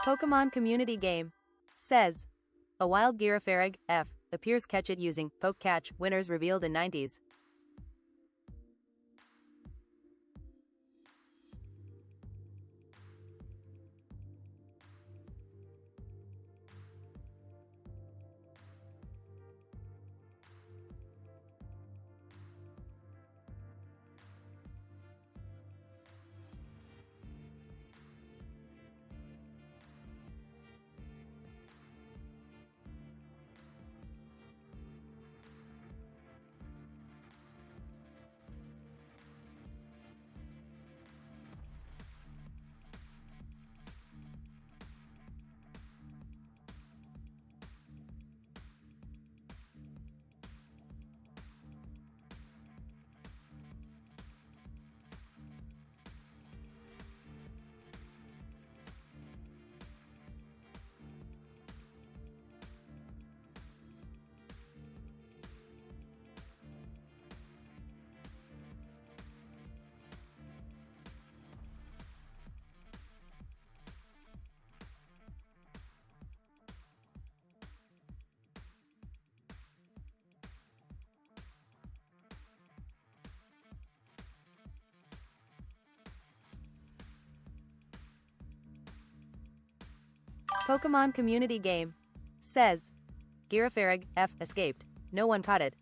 Pokemon community game. Says. A wild Girafarig, F, appears catch it using poke catch, winners revealed in 90s. Pokemon community game. Says. Girafarig, F, escaped. No one caught it.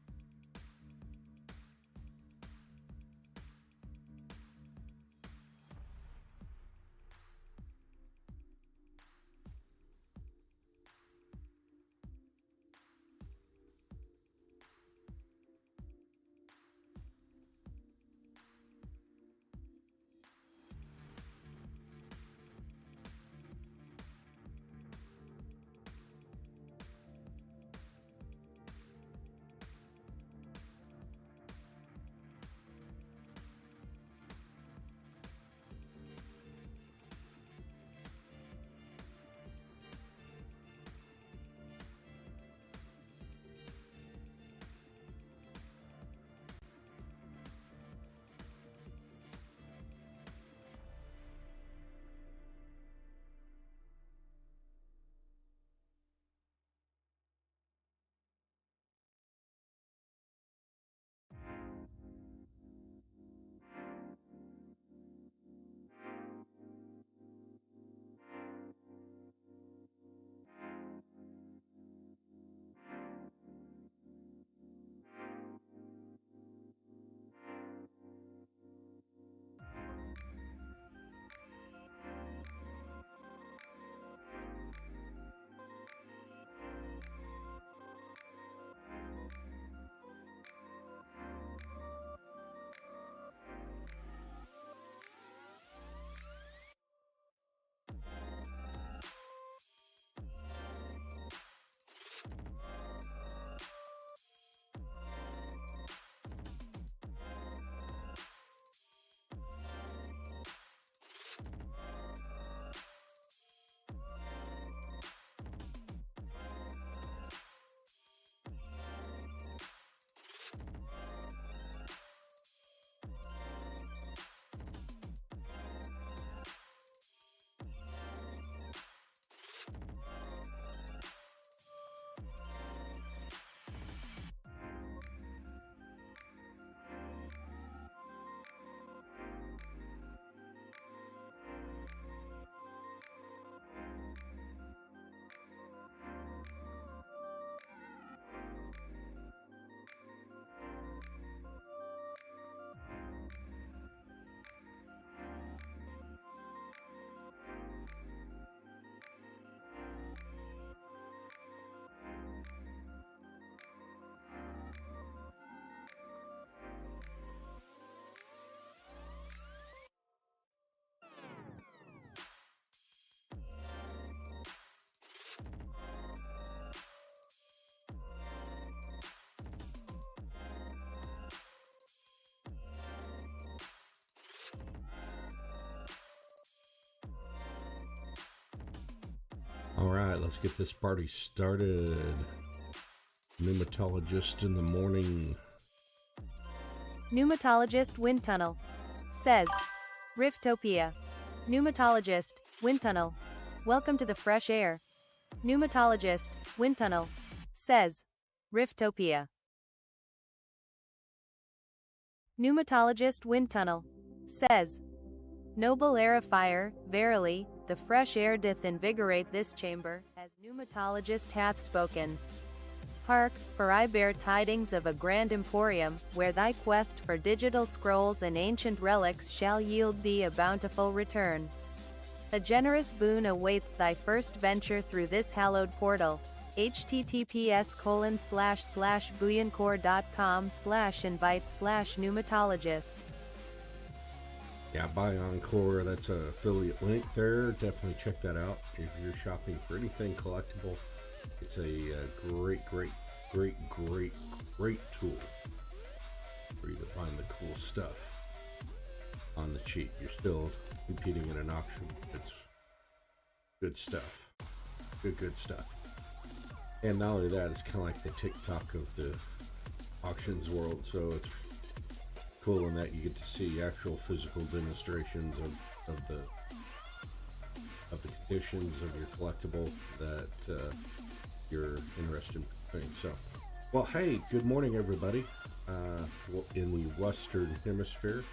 All right, let's get this party started. Pneumatologist in the morning. Pneumatologist wind tunnel. Says. Riftopia. Pneumatologist wind tunnel. Welcome to the fresh air. Pneumatologist, wind tunnel. Says. Riftopia. Pneumatologist wind tunnel. Says. Noble aerifier, verily, the fresh air doth invigorate this chamber, as pneumatologist hath spoken. Hark, for I bear tidings of a grand emporium, where thy quest for digital scrolls and ancient relics shall yield thee a bountiful return. A generous boon awaits thy first venture through this hallowed portal. https://bouilloncore.com/invite/pneumatologist. Yeah, buy Encore. That's an affiliate link there. Definitely check that out if you're shopping for anything collectible. It's a great tool for you to find the cool stuff on the cheap. You're still competing in an auction. It's good stuff. Good stuff. And not only that, it's kind of like the TikTok of the auctions world. So it's cool in that you get to see actual physical demonstrations of the conditions of your collectible that you're interested in. So, well, hey, good morning, everybody. In the Western Hemisphere,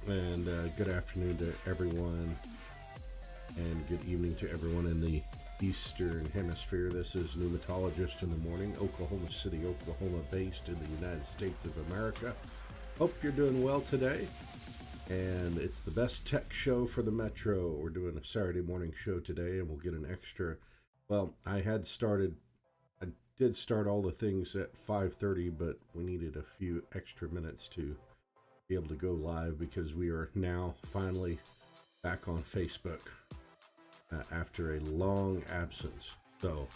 and good afternoon to everyone, and good evening to everyone in the Eastern Hemisphere. This is Pneumatologist in the Morning, Oklahoma City, Oklahoma, based in the United States of America. Hope you're doing well today. And it's the best tech show for the Metro. We're doing a Saturday morning show today, and we'll get an extra. Well, I did start all the things at 5:30, but we needed a few extra minutes to be able to go live because we are now finally back on Facebook after a long absence. So,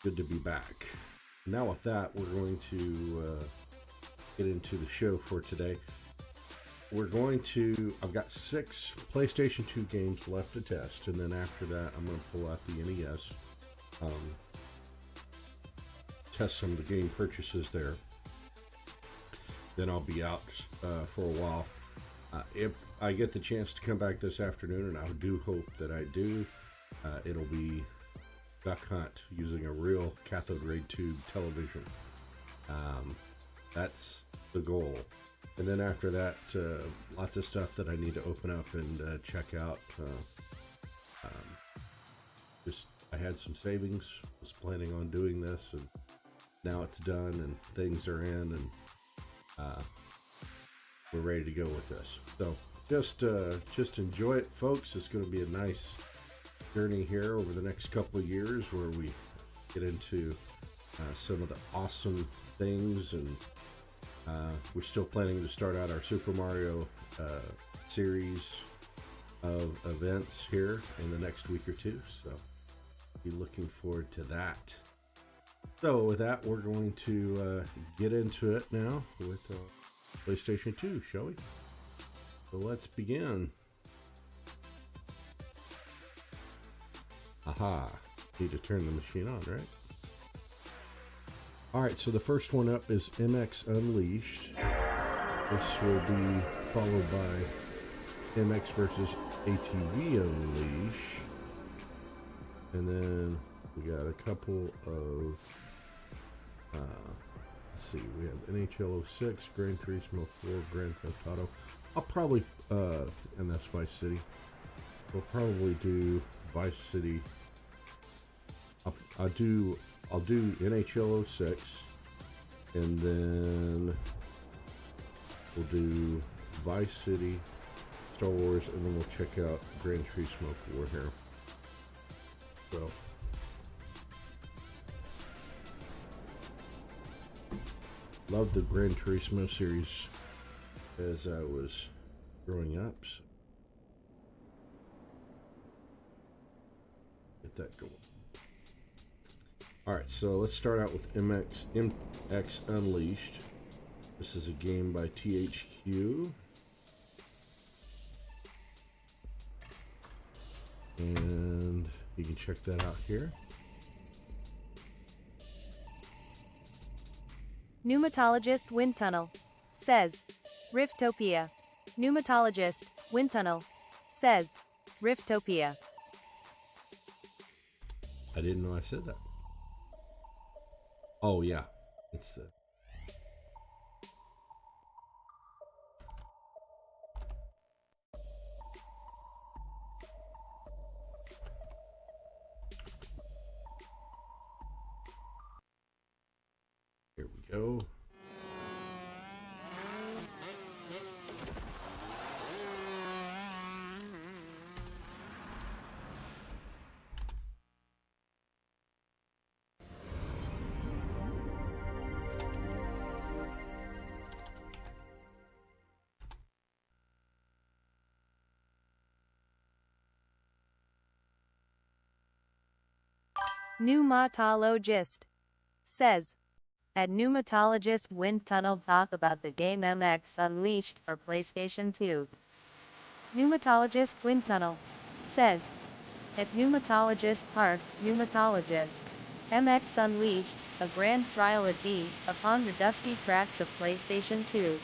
good to be back. Now with that, we're going to get into the show for today. I've got 6 PlayStation 2 games left to test, and then after that, I'm going to pull out the NES, test some of the game purchases there. Then I'll be out for a while. If I get the chance to come back this afternoon, and I do hope that I do, it'll be duck hunt using a real cathode ray tube television. That's the goal. And then after that, lots of stuff that I need to open up and check out. I had some savings, was planning on doing this, and now it's done and things are in, and we're ready to go with this. So just enjoy it, folks. It's going to be a nice journey here over the next couple of years where we get into some of the awesome things, and we're still planning to start out our Super Mario series of events here in the next week or two, so be looking forward to that. So with that, we're going to get into it now with PlayStation 2, shall we? So let's begin. Aha, need to turn the machine on, right? Alright, so the first one up is MX Unleashed. This will be followed by MX versus ATV Unleashed. And then we got a couple of, let's see, we have NHL 06, Gran Turismo 4, Grand Theft Auto. I'll probably, and that's Vice City. We'll probably do Vice City. I'll do NHL 06, and then we'll do Vice City, Star Wars, and then we'll check out Gran Turismo 4 here. So, loved the Gran Turismo series as I was growing up. So get that going. Alright, so let's start out with MX Unleashed. This is a game by THQ. And you can check that out here. Pneumatologist wind tunnel. Says. Riftopia. Pneumatologist, wind tunnel. says riftopia. I didn't know I said that. Oh yeah, it's here we go. Pneumatologist says, at Pneumatologist Wind Tunnel talk about the game MX Unleashed for PlayStation 2. Pneumatologist Wind Tunnel says, at Pneumatologist Park, Pneumatologist MX Unleashed, a grand trial at B, upon the dusty tracks of PlayStation 2.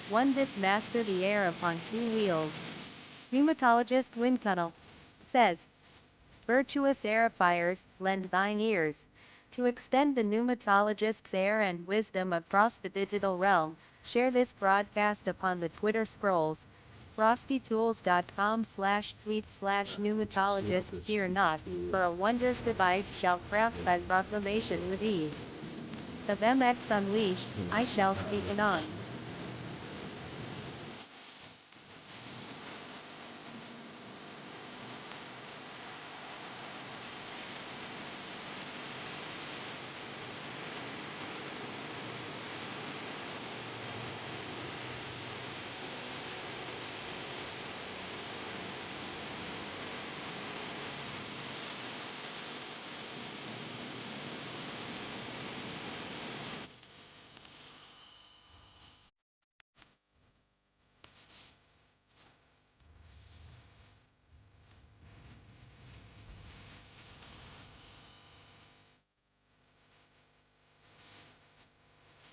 One dip master the air upon two wheels. Pneumatologist Wind Tunnel says, virtuous airifiers, lend thine ears, to extend the pneumatologist's air and wisdom across the digital realm. Share this broadcast upon the Twitter scrolls. frostytools.com/tweet/pneumatologist. Fear not, for a wondrous device shall craft thy proclamation with ease. Of MX Unleashed, I shall speak anon.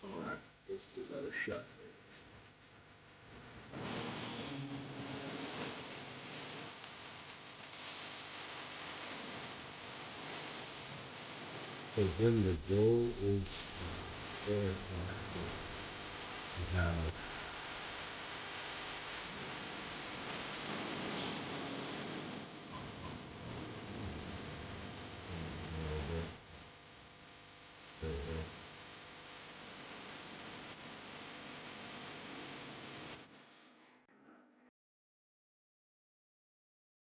All right, let's give that a shot. So then the goal is to have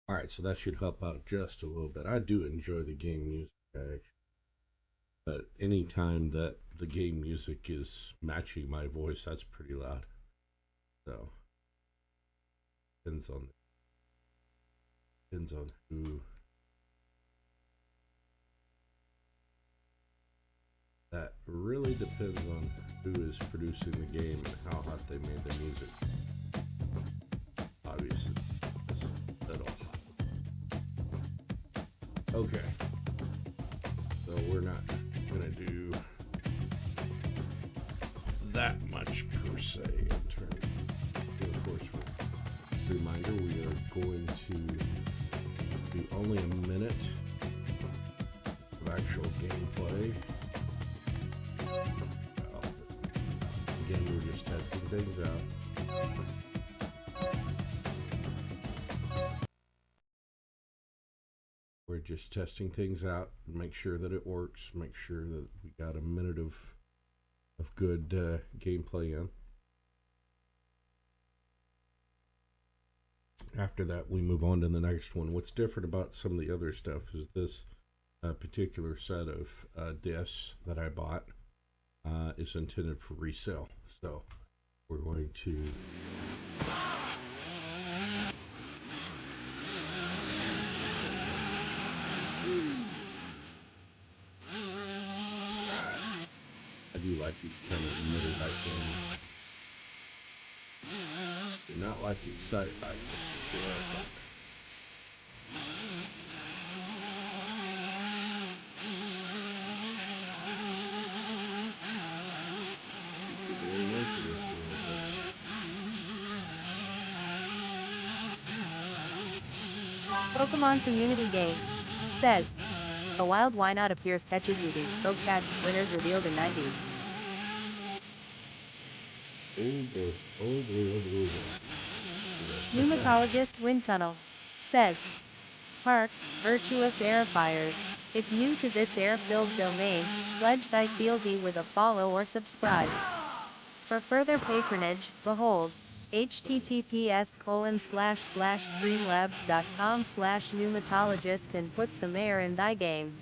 all right, so that should help out just a little bit. I do enjoy the game music, actually, but anytime that the game music is matching my voice, that's pretty loud. So depends on who that really depends on who is producing the game and how hot they made the music. Obviously, that's all hot. Okay, so we're not gonna do that much per se in terms. Of course, reminder: we are going to do only a minute of actual gameplay. Again, we're just testing things out. We're just testing things out, make sure that it works, make sure that we got a minute of good gameplay in. After that, we move on to the next one. What's different about some of the other stuff is this particular set of discs that I bought is intended for resale. So we're going to I do like these kind of middle type things. Do not like Excite Bike. Pokemon Community Game says, a wild Wynaut appears catches using Spoke Catch, winners revealed in 90s. Pneumatologist Wind Tunnel says, Park, virtuous airifiers. If new to this air-filled domain, pledge thy fealty with a follow or subscribe. For further patronage, behold, https://streamlabs.com/pneumatologist and put some air in thy game.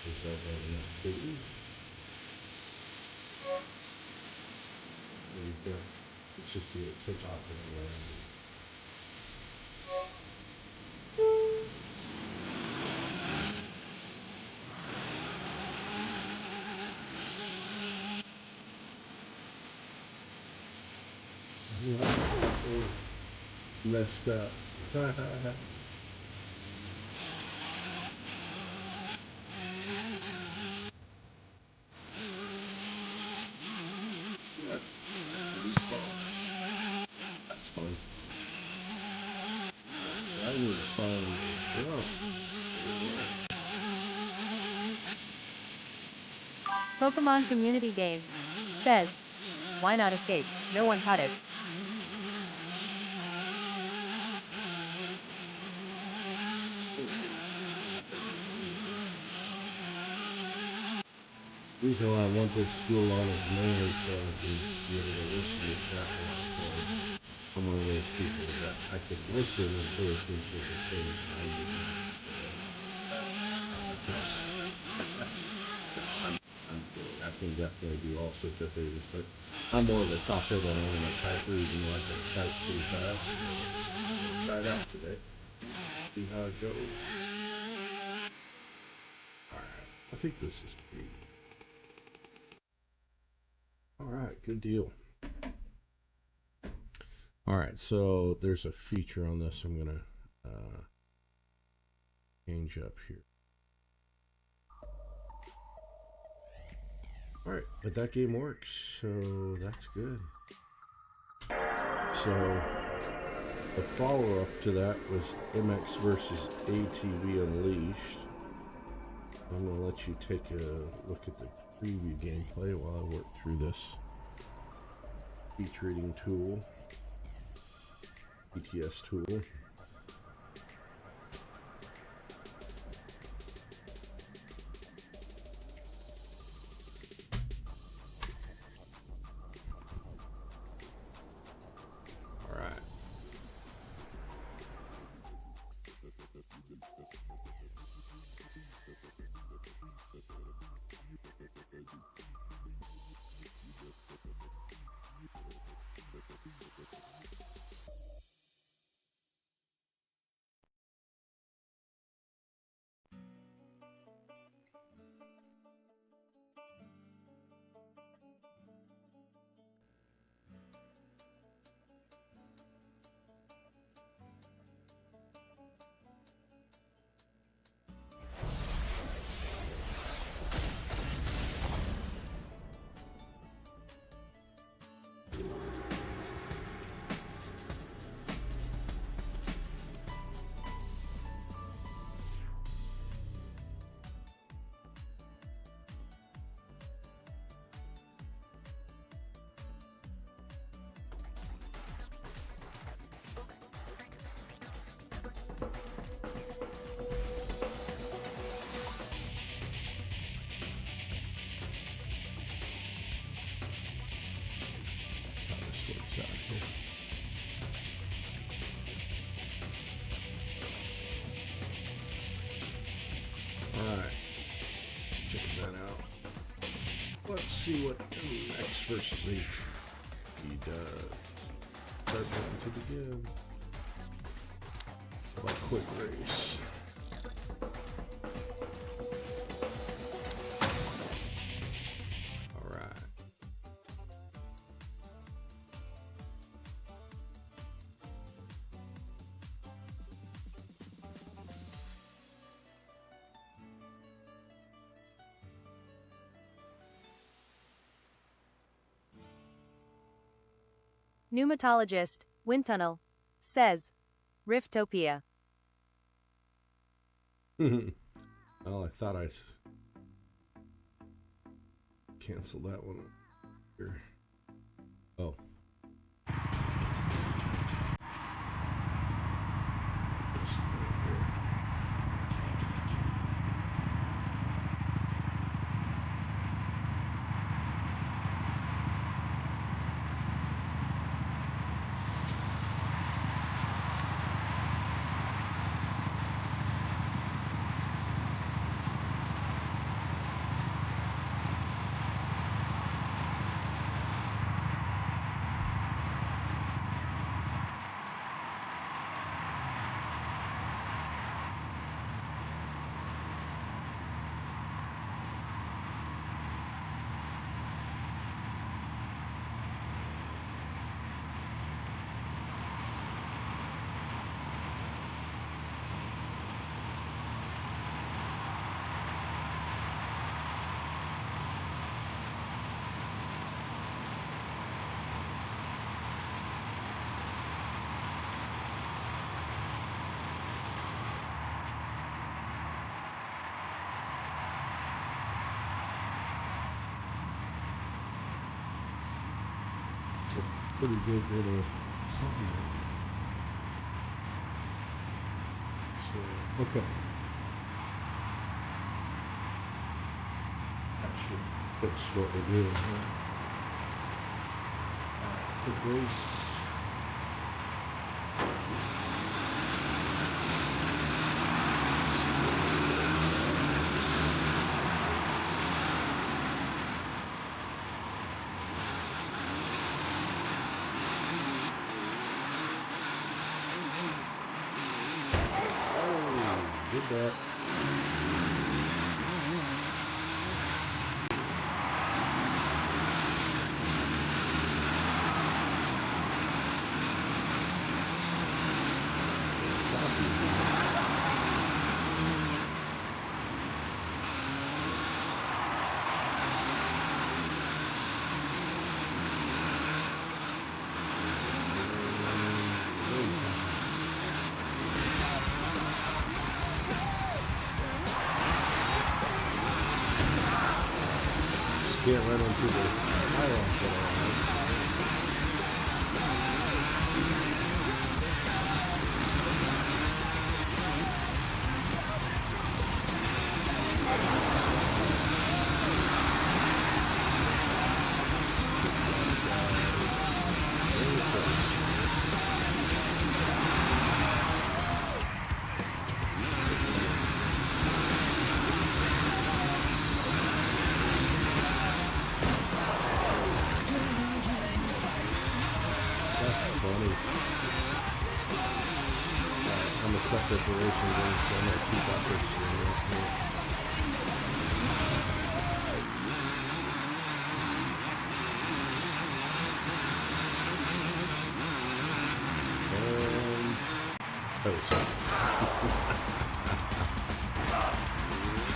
Is that having activity? We've got, it's just a TikTok and messed up. That's fun. I need to find Pokemon Community Game says, why not escape? No one caught it. The reason why I want this fuel on is mainly so I can be able to listen to that one. So I'm one of those people that I can listen and pay attention at the same time. I'm kidding. I can definitely do all sorts of things, but I'm more of a talker than I am a typer, even though I can type pretty fast. We'll try it out today. See how it goes. Alright, I think this is pretty. Alright, good deal. Alright, so there's a feature on this I'm going to change up here. Alright, but that game works, so that's good. So, the follow-up to that was MX versus ATV Unleashed. I'm going to let you take a look at the preview gameplay while I work through this speech reading tool, ETS tool. Alright, check that out. Let's see what X versus 8 he does. Start button to begin. By quick race. Alright. Pneumatologist, wind tunnel, says, riftopia. Well, I thought I canceled that one here. Oh. Pretty good little something there. So, okay. That should fix what we're doing here. The brace. Did that. Can't run into the pylon for a while. I'm a stuff preparation game, so I'm going to keep up this stream up here. And post.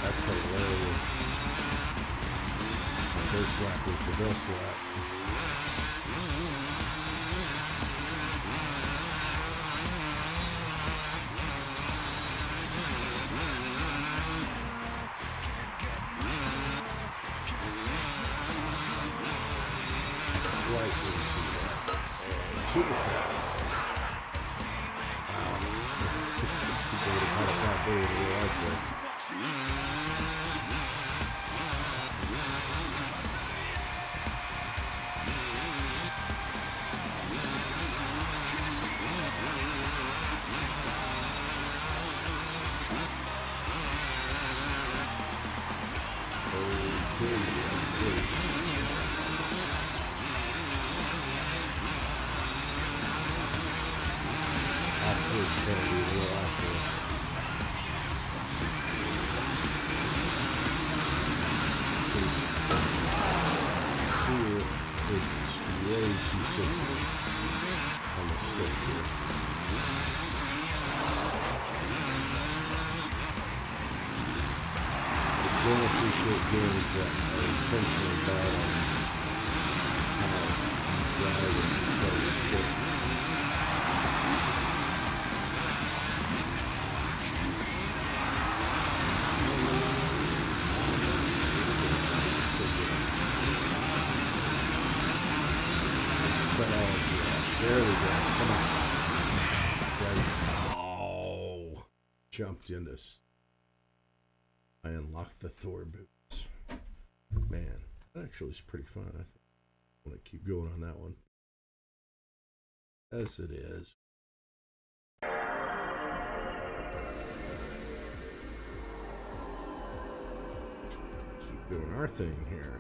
That's hilarious. My first lap was the best lap. Super fast. Wow. People would have had a bad day in real life there. It's going to be real accurate. See, it's way too thick on the stick here. I don't appreciate games that are intentionally bad on how you drive and play. There we go. Come on. Right. Oh. Jumped into. I unlocked the Thor boots. Man, that actually is pretty fun. I think I want to keep going on that one. As it is. Keep doing our thing here.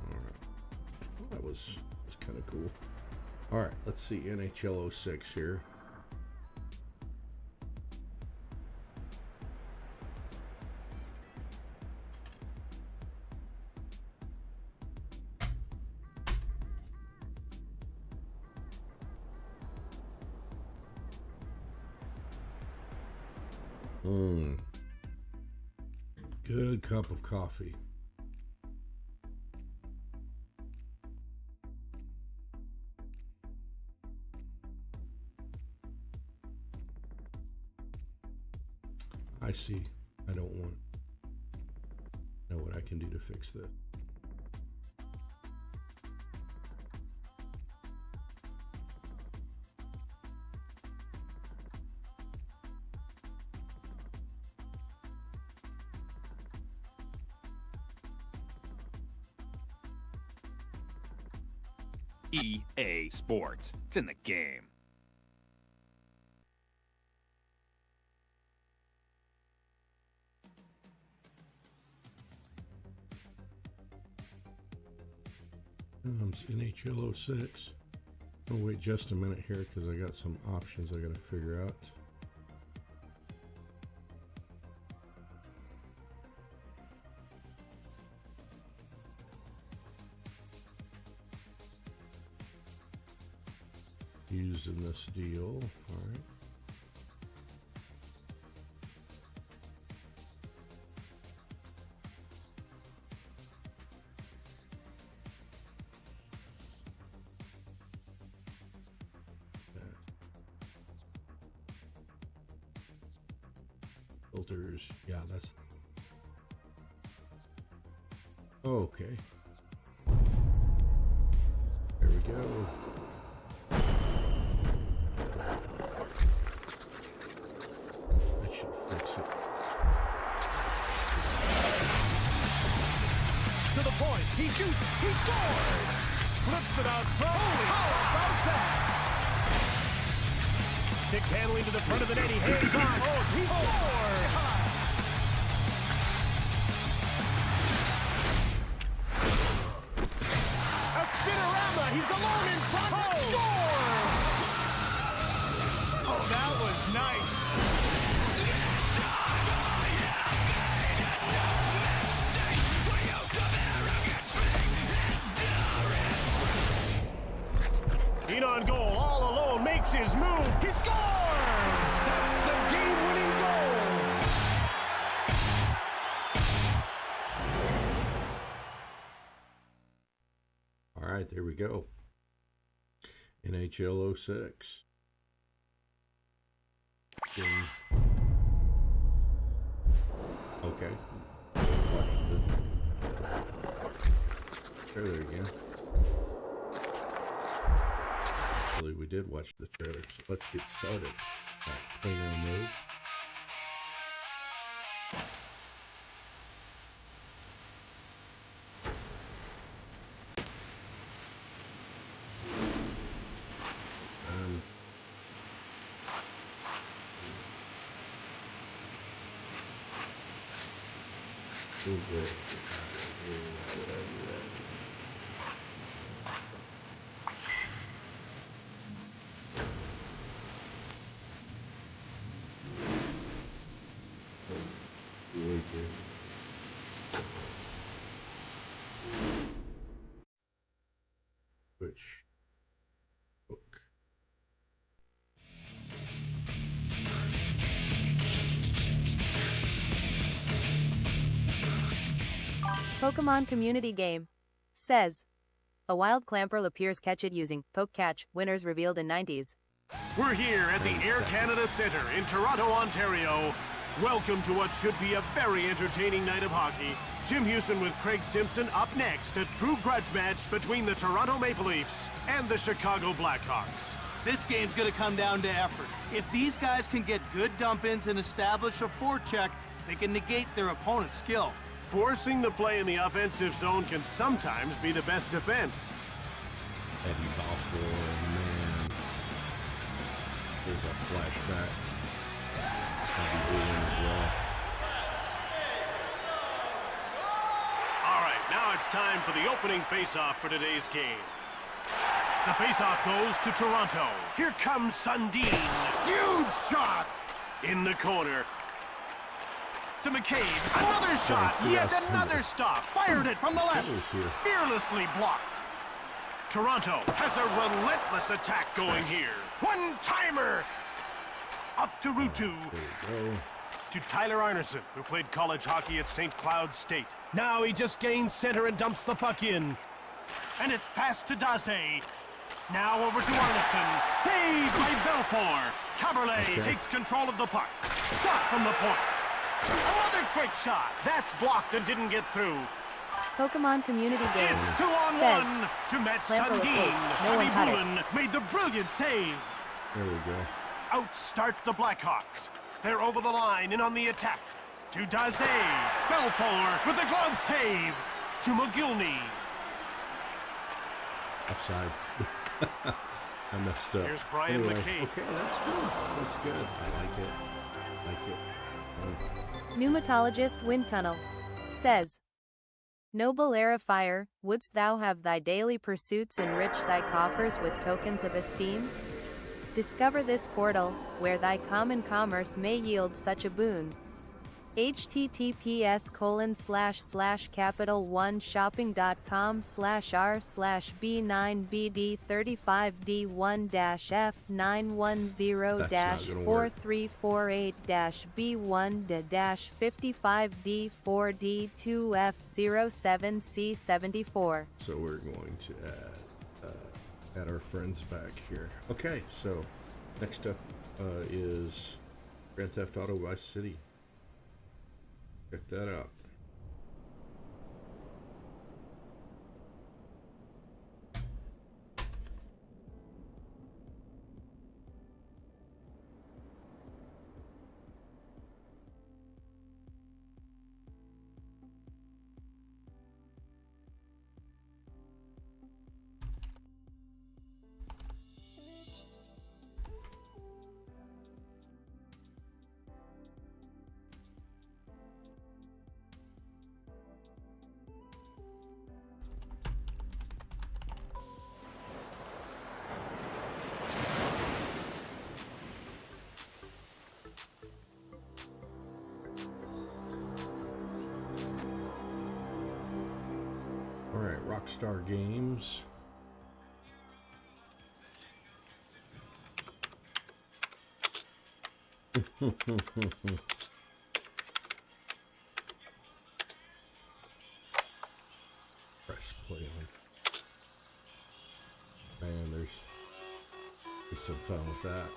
Alright. Well, that was kind of cool. Alright, let's see NHL 06 here. Good cup of coffee. I see. I don't want to know what I can do to fix this. EA Sports. It's in the game. NHL 06. I'll wait just a minute here because I got some options I got to figure out. Using this deal. All right. Filters. Yeah, that's okay. There we go. That should fix it. To the point, he shoots, he scores! Flips it out front. How about that? Stick handling to the front of the net, he hands on. Oh, he scored! A spinorama, he's alone in front, scores! Oh, that was nice. In on goal, all alone, makes his move. He scores! That's the game-winning goal. All right, there we go. NHL 06. Okay. Watch the trailer again. Actually, we did watch the trailer, so let's get started. Trainer mode. Which book? Pokemon community game. Says. A wild Clamperl appears, catch it using Poke Catch. Winners revealed in 90s. We're here at the Air Canada Centre in Toronto, Ontario. Welcome to what should be a very entertaining night of hockey. Jim Houston with Craig Simpson up next. A true grudge match between the Toronto Maple Leafs and the Chicago Blackhawks. This game's going to come down to effort. If these guys can get good dump-ins and establish a forecheck, they can negate their opponent's skill. Forcing the play in the offensive zone can sometimes be the best defense. Eddie Balfour, man. There's a flashback. Eddie Balfour as well. All right, now it's time for the opening face-off for today's game. The face-off goes to Toronto. Here comes Sundin. Huge shot! In the corner. To McCabe. Another shot. Yet another stop. Fired it from the left. Fearlessly blocked. Toronto has a relentless attack going here. One-timer. Up to Rutu. There we go. To Tyler Arneson, who played college hockey at St. Cloud State. Now he just gains center and dumps the puck in. And it's passed to Daze. Now over to Arneson. Saved by Belfour. Caberlet takes control of the puck. Shot from the point. Another quick shot. That's blocked and didn't get through. Pokemon Community Game It's 2-on-1 to Matt Lampo Sundin. escaped. No one caught it. Bullen made the brilliant save. There we go. Outstart the Blackhawks. They're over the line and on the attack. To Daze. Belfour with a glove save. To McGillney. Offside. I messed up. Here's Brian anyway, McCabe. Okay, that's good. That's good. I like it. Like it. Pneumatologist Wind Tunnel says, Noble era fire, wouldst thou have thy daily pursuits enrich thy coffers with tokens of esteem? Discover this portal, where thy common commerce may yield such a boon. https://capital1shopping.com/r/b9bd35d1-f9348-b1-53D2F07C74. So we're going to add our friends back here. Okay, so next up is Grand Theft Auto Vice City. Check that out. All right, Rockstar Games. Press play on. Man, there's some fun with that.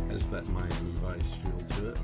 Has that Miami Vice feel to it.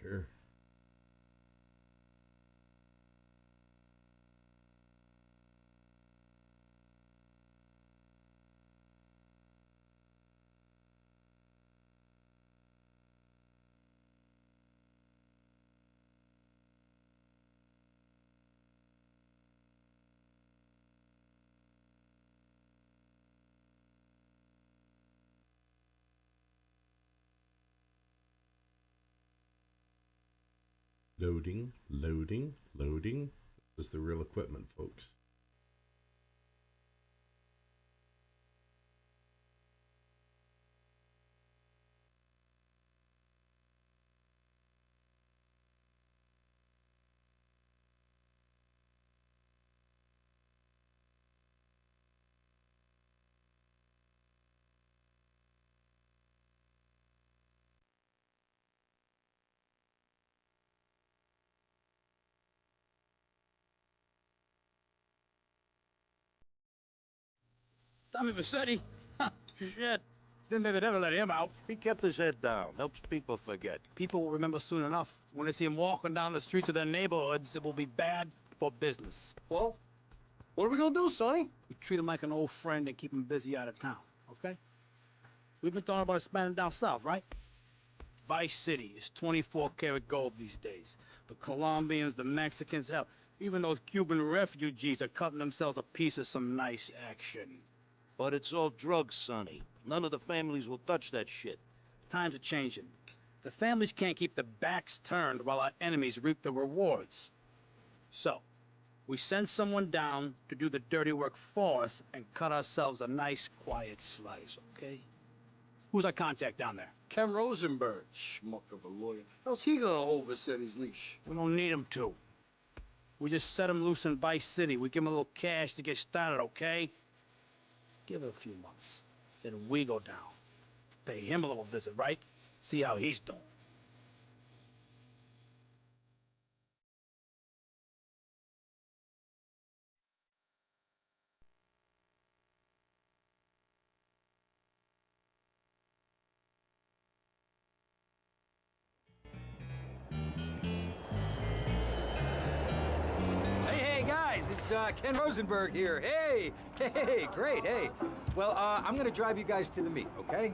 here. Loading, loading, loading. This is the real equipment, folks. Tommy Vassetti? Shit. Didn't think they'd ever let him out. He kept his head down. Helps people forget. People will remember soon enough. When they see him walking down the streets of their neighborhoods, it will be bad for business. Well, what are we gonna do, Sonny? We treat him like an old friend and keep him busy out of town, okay? We've been talking about expanding down south, right? Vice City is 24-karat gold these days. The Colombians, the Mexicans, hell, even those Cuban refugees are cutting themselves a piece of some nice action. But it's all drugs, Sonny. None of the families will touch that shit. Times are changing. The families can't keep their backs turned while our enemies reap the rewards. So, we send someone down to do the dirty work for us and cut ourselves a nice, quiet slice, okay? Who's our contact down there? Ken Rosenberg, schmuck of a lawyer. How's he gonna hold Vassetti's leash? We don't need him to. We just set him loose in Vice City. We give him a little cash to get started, okay? Give it a few months. Then we go down. Pay him a little visit, right? See how he's doing. Hey, guys, it's Ken Rosenberg here. Hey, great, hey. Well, I'm gonna drive you guys to the meet, okay?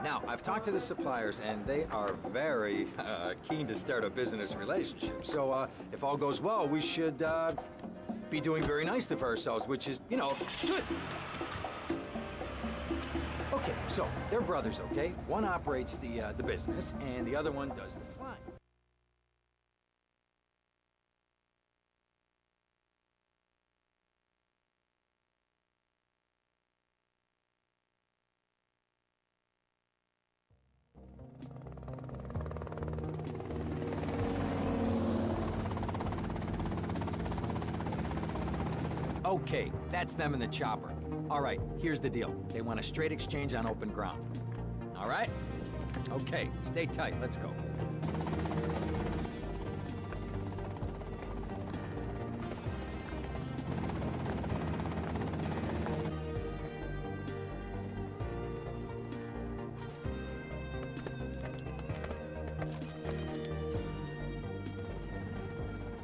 Now, I've talked to the suppliers, and they are very keen to start a business relationship. So, if all goes well, we should be doing very nicely for ourselves, which is, you know, good. Okay, so they're brothers, okay? One operates the business, and the other one does the flying. Okay, that's them in the chopper. All right, here's the deal. They want a straight exchange on open ground. All right? Okay, stay tight. Let's go.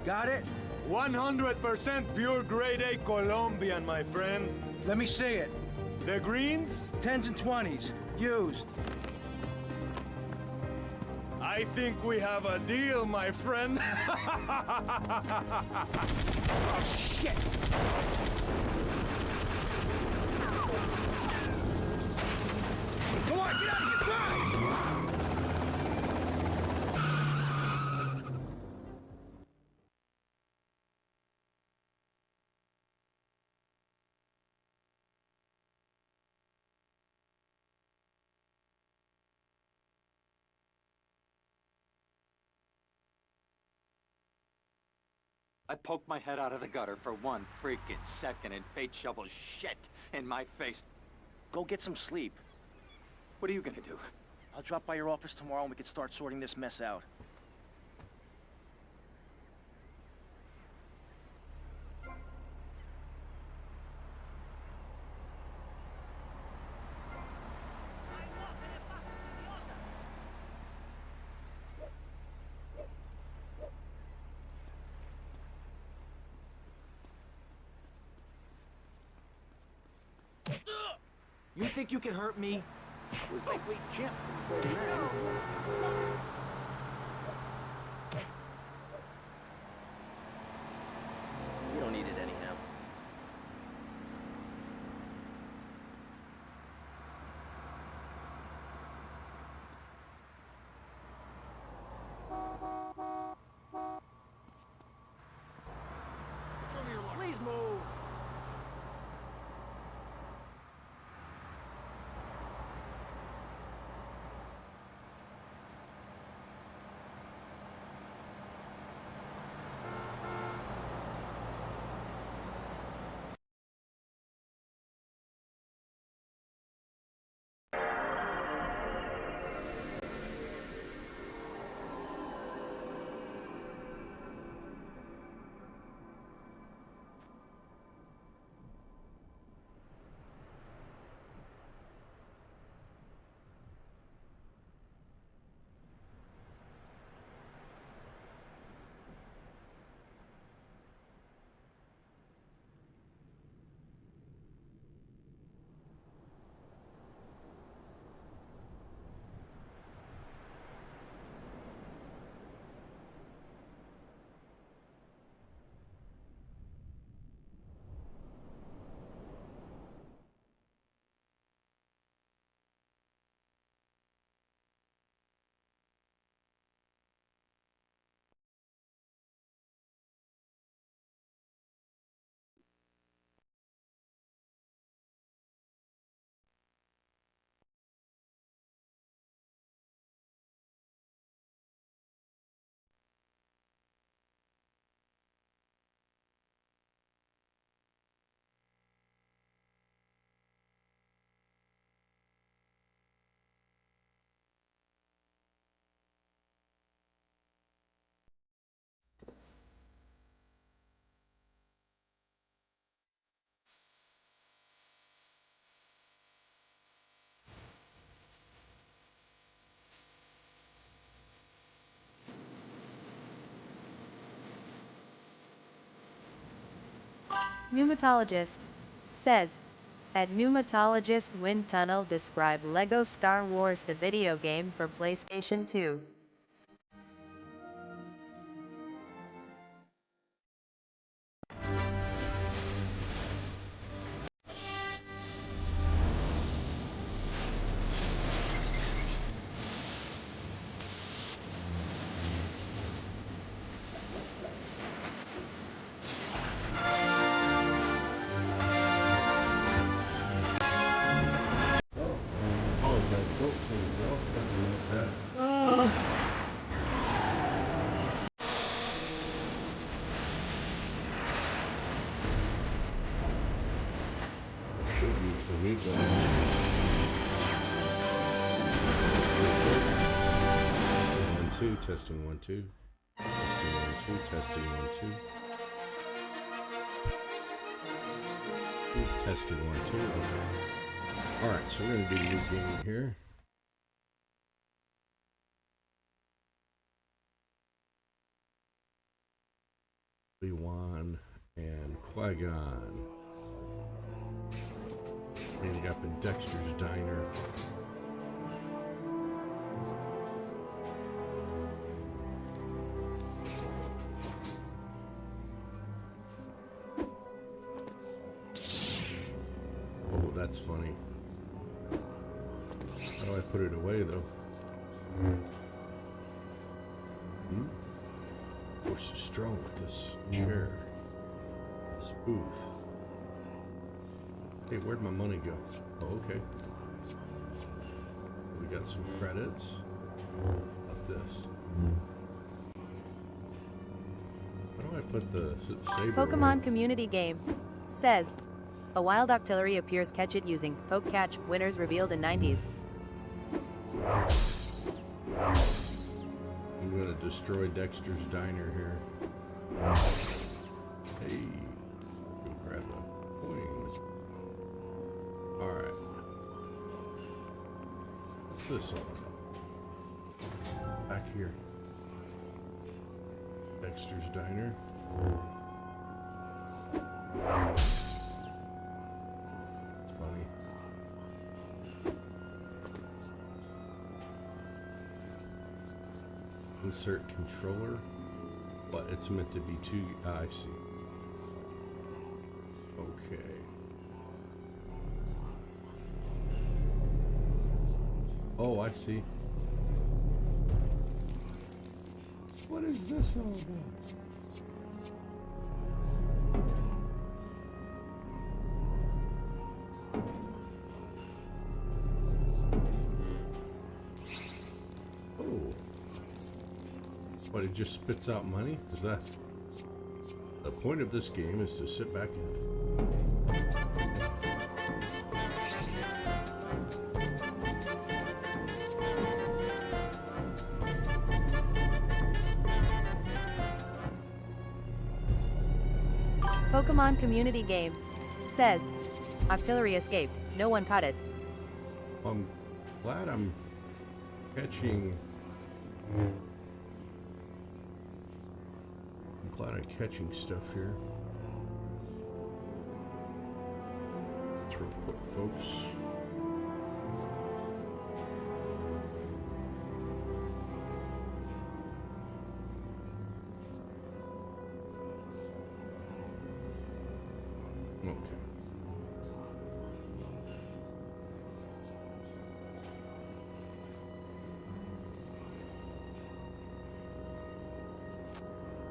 Got it? 100% pure grade A Colombian, my friend. Let me see it. The greens? 10s and 20s, used. I think we have a deal, my friend. Oh, shit! Come on, get out of here, drive! I poked my head out of the gutter for one freaking second and fate shovels shit in my face. Go get some sleep. What are you gonna do? I'll drop by your office tomorrow and we can start sorting this mess out. You think you can hurt me? We think we can't. You don't need it anyhow. Please move. Pneumatologist says, at Pneumatologist Wind Tunnel describe Lego Star Wars the video game for PlayStation 2. Oh, that boat came off. That. Should use the mute button. 1 2 testing 1 2 testing 1 2 testing 1 2 testing 1 2. Okay. All right, so we're gonna do a new game here. Obi-Wan and Qui-Gon meeting up in Dexter's Diner. Oh, that's funny. How do I put it away, though? Force is strong with this chair. This booth. Hey, where'd my money go? Oh, okay. We got some credits. Up this. How do I put the saber Pokemon away? Community Game says, a wild octillery appears, catch it using poke catch, winners revealed in 90s. I'm gonna destroy Dexter's Diner here. Hey, go grab a coin. Alright. What's this all? Back here. Dexter's Diner. It's funny. insert controller, but it's meant to be two. I see. Okay. Oh, I see. What is this all about? But it just spits out money? Is that the point of this game? Is to sit back and Pokemon community game. Says, Octillery escaped. No one caught it. I'm glad I'm catching. I'm glad I'm catching stuff here. It's real quick, folks. Okay.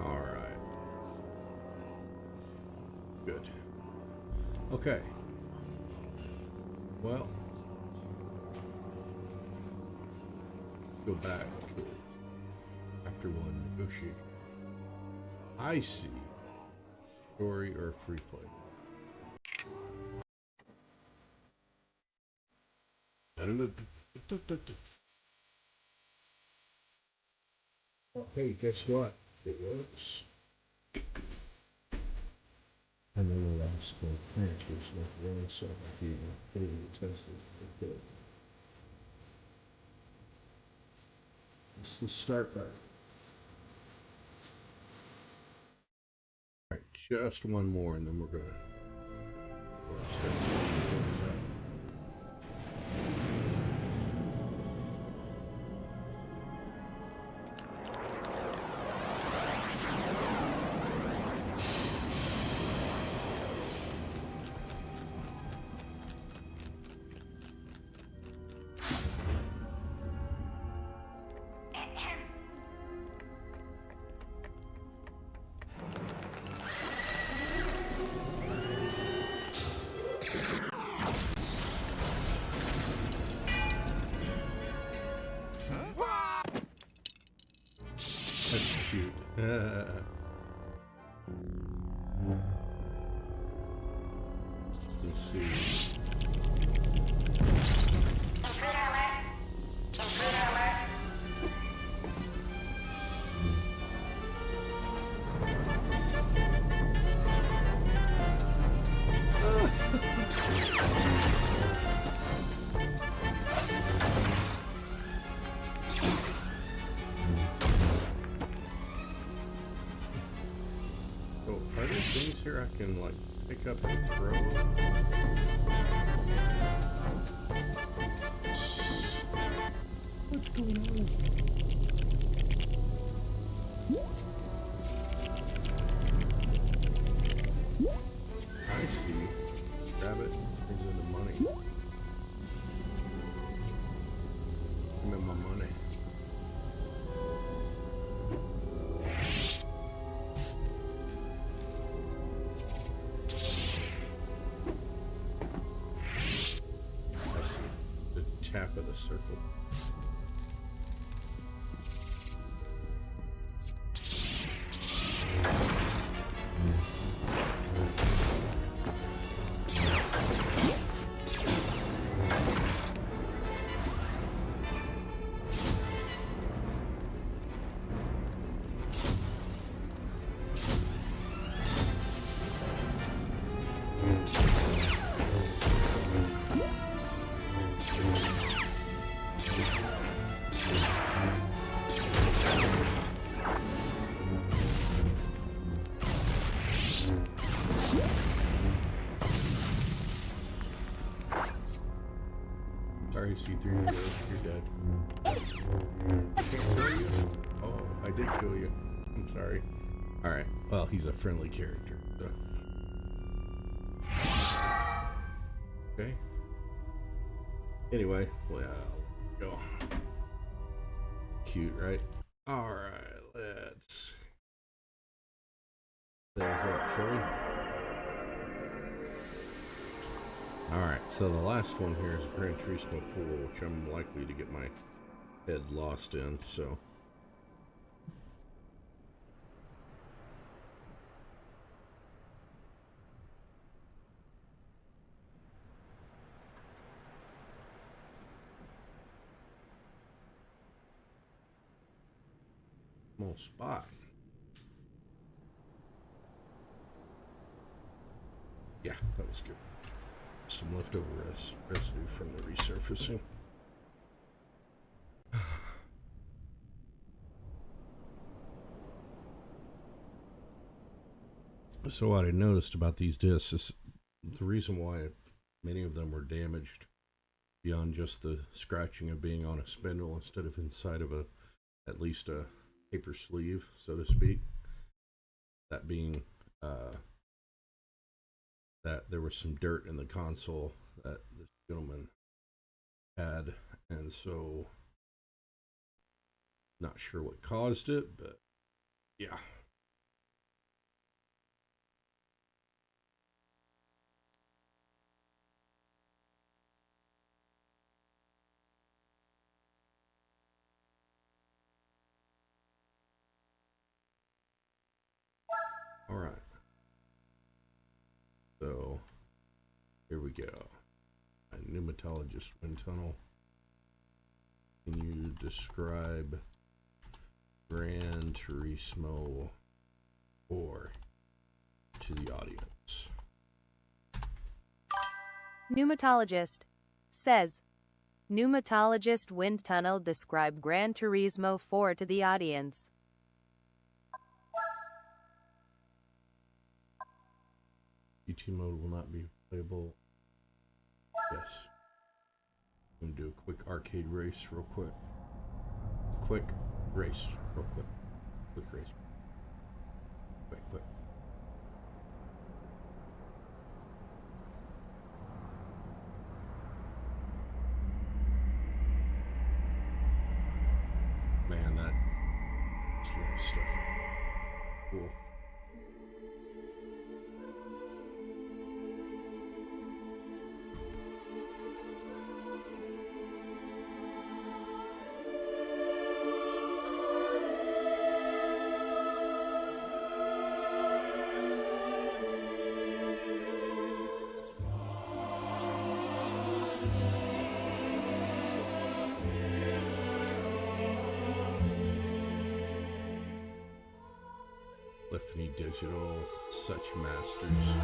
All right. Good. Okay. Well, go back to Chapter 1 negotiation. I see. Story or free play. Hey, guess what? It works. And then the last one, transfers like really so that he tested it good. It's the start button. Alright, just one more and then we're gonna start switching things up. That's cute. Let's see. Intruder alert! Intruder alert! So, are there things here I can, like, pick up and throw? What's going on with that? I see. Grab it, brings in the money. Give me my money. I see. The tap of the circle. Sorry, C3, you're dead. Can't kill you. Oh, I did kill you. I'm sorry. Alright, well, he's a friendly character. So. Okay. Anyway, well, go. Cute, right? Alright, let's things up, shall we? Alright, so the last one here is Gran Turismo 4, which I'm likely to get my head lost in, so. Small spot. Yeah, that was good. Some leftover residue from the resurfacing. So what I noticed about these discs is the reason why many of them were damaged beyond just the scratching of being on a spindle instead of inside of at least a paper sleeve, so to speak. That being that there was some dirt in the console that this gentleman had, and so not sure what caused it, but yeah. All right. So here we go. A pneumatologist wind tunnel. Can you describe Gran Turismo 4 to the audience? Pneumatologist says, Pneumatologist wind tunnel describe Gran Turismo 4 to the audience. GT mode will not be playable. Yes. I'm gonna do a quick arcade race real quick. Quick race real quick. Quick race. Quick. Man, that just love stuff. Cool. Liffany Digital, such masters.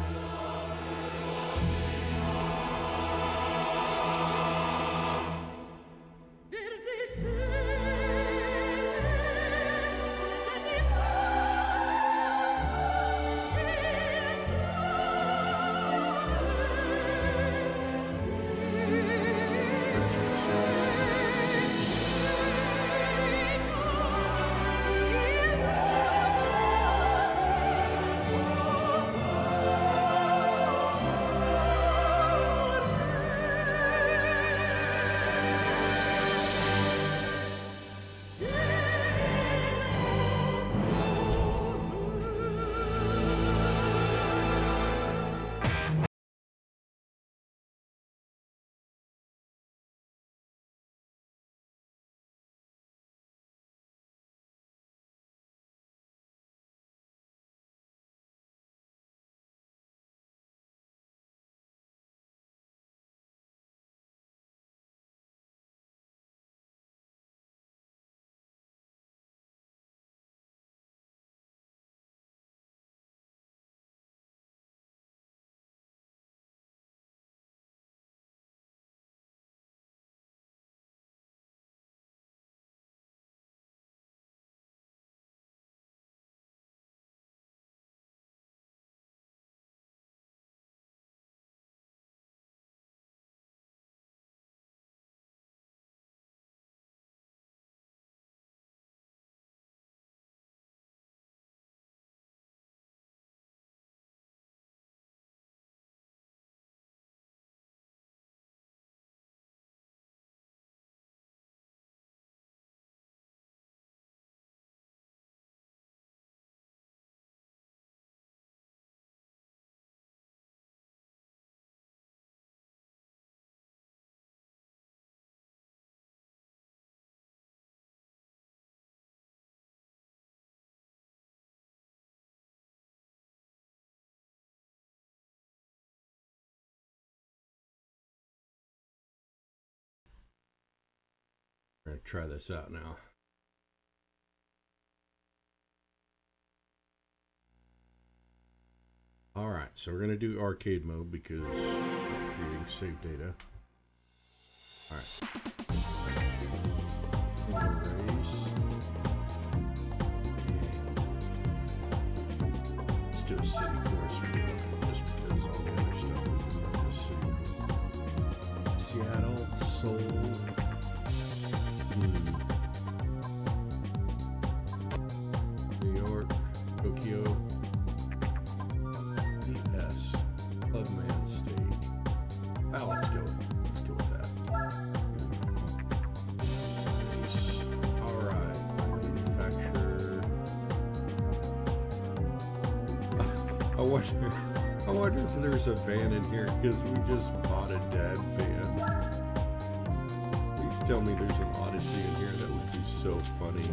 try this out now. Alright, so we're going to do arcade mode because we're creating save data. Alright. Race. Let's do a city course for now, just because all the other stuff we do is city course. Seattle, Seoul. New York, Tokyo. Clubman stage. Well, let's go with that. Nice. Alright. Manufacturer. I wonder if there's a van in here because we just bought a dad van. Please tell me there's an Odyssey in here. That would be so funny.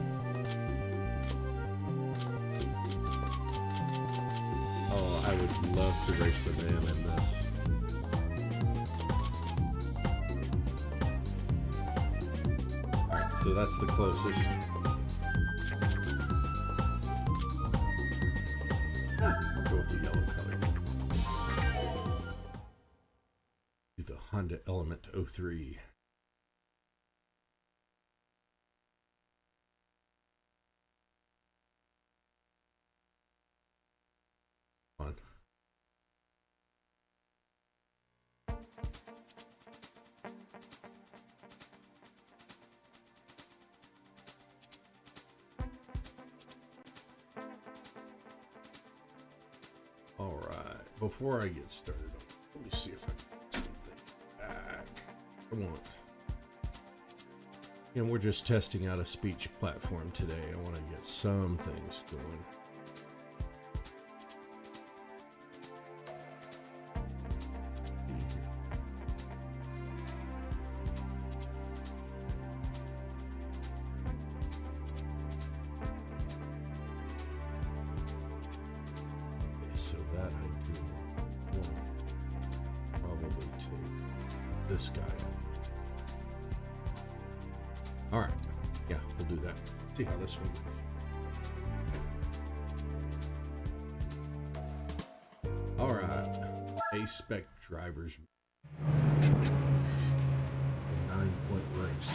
I would love to race a van in this. Alright, so that's the closest. I'll go with the yellow color. Do the Honda Element 03. On. Alright, before I get started, let me see if I can get something back. Come on. And we're just testing out a speech platform today. I want to get some things going. So that I do want probably take this guy. All right, yeah, we'll do that. See how this one goes. All right, A-Spec drivers. 9-point race.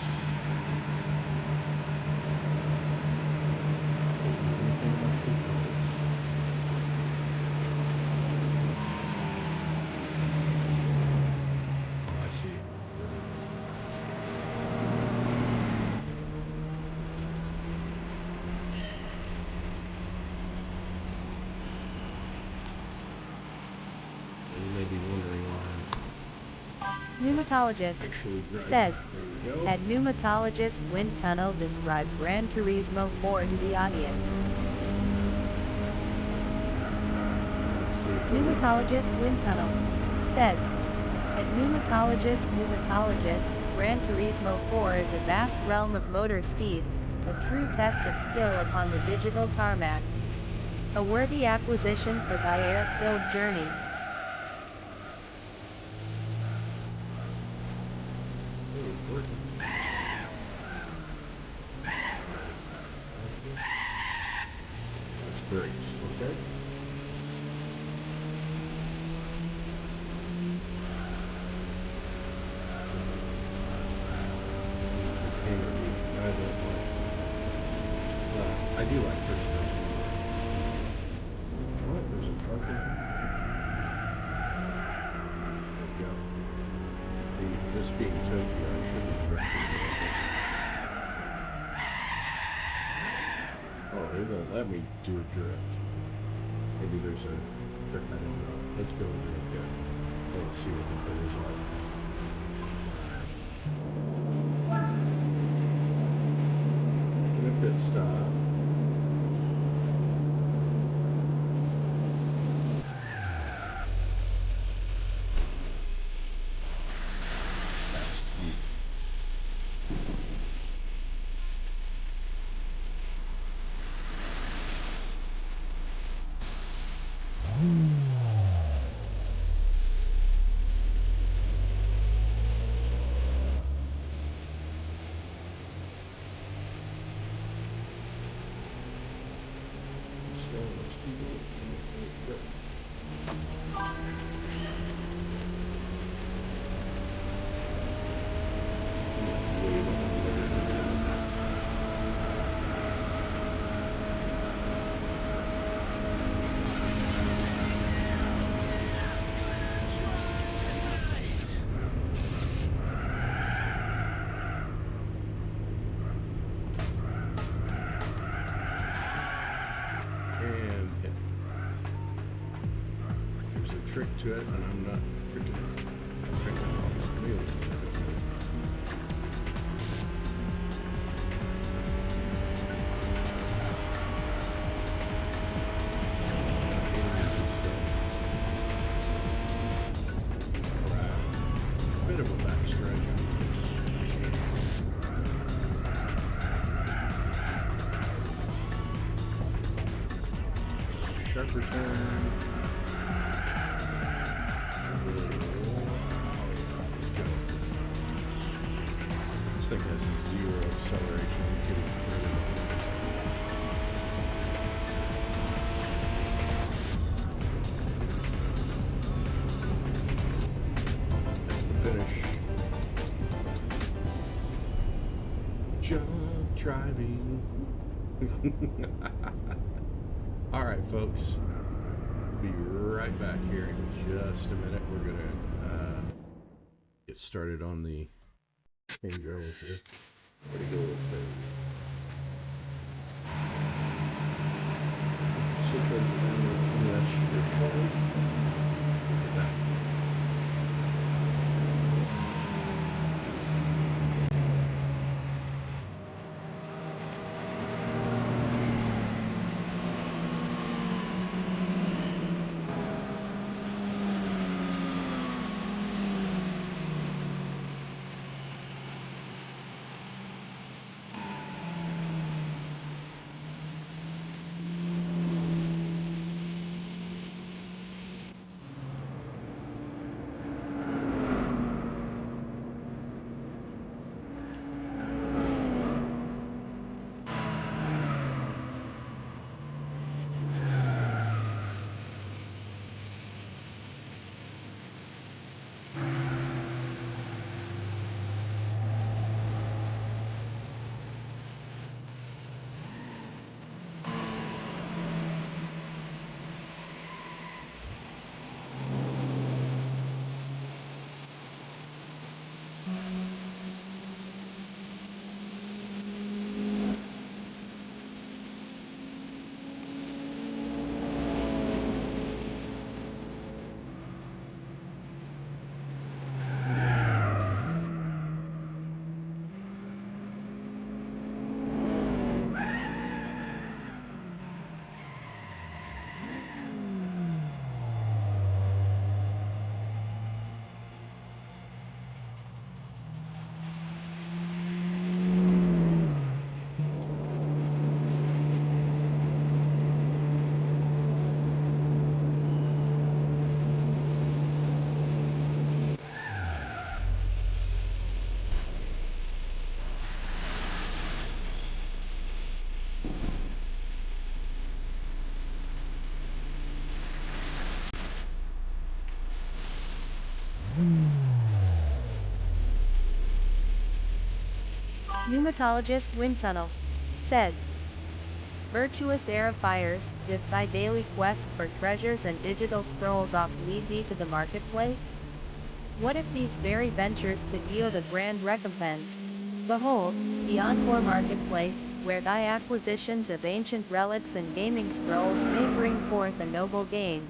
Pneumatologist says, had Pneumatologist Wind Tunnel describe Gran Turismo 4 to the audience. Pneumatologist Wind Tunnel says, at Pneumatologist, Gran Turismo 4 is a vast realm of motor speeds, a true test of skill upon the digital tarmac. A worthy acquisition for thy air-filled journey. That's great, okay? I do like first person. What? There's a truck in here? There we go. See, this being Tokyo, I shouldn't have drifted a little bit. Oh, they won't let me do a drift. Maybe there's a drift I didn't know. Let's go and do it again. Let's see what the play is like. Making a pit stop. trick to it, and I'm not tricking all these wheels. Bit of a backstretch. Sharper turn. Let's go. This thing has zero acceleration. Getting further. That's the finish. Jump driving. All right, folks. Be right back here in just a minute. We're gonna get started on the changeover here. Where'd he go with that? Switch over to the US CDT. Look at that. Pneumatologist Wind Tunnel says, virtuous era fires, if thy daily quest for treasures and digital scrolls oft lead thee to the marketplace? What if these very ventures could yield a grand recompense? Behold, the Encore Marketplace, where thy acquisitions of ancient relics and gaming scrolls may bring forth a noble gain.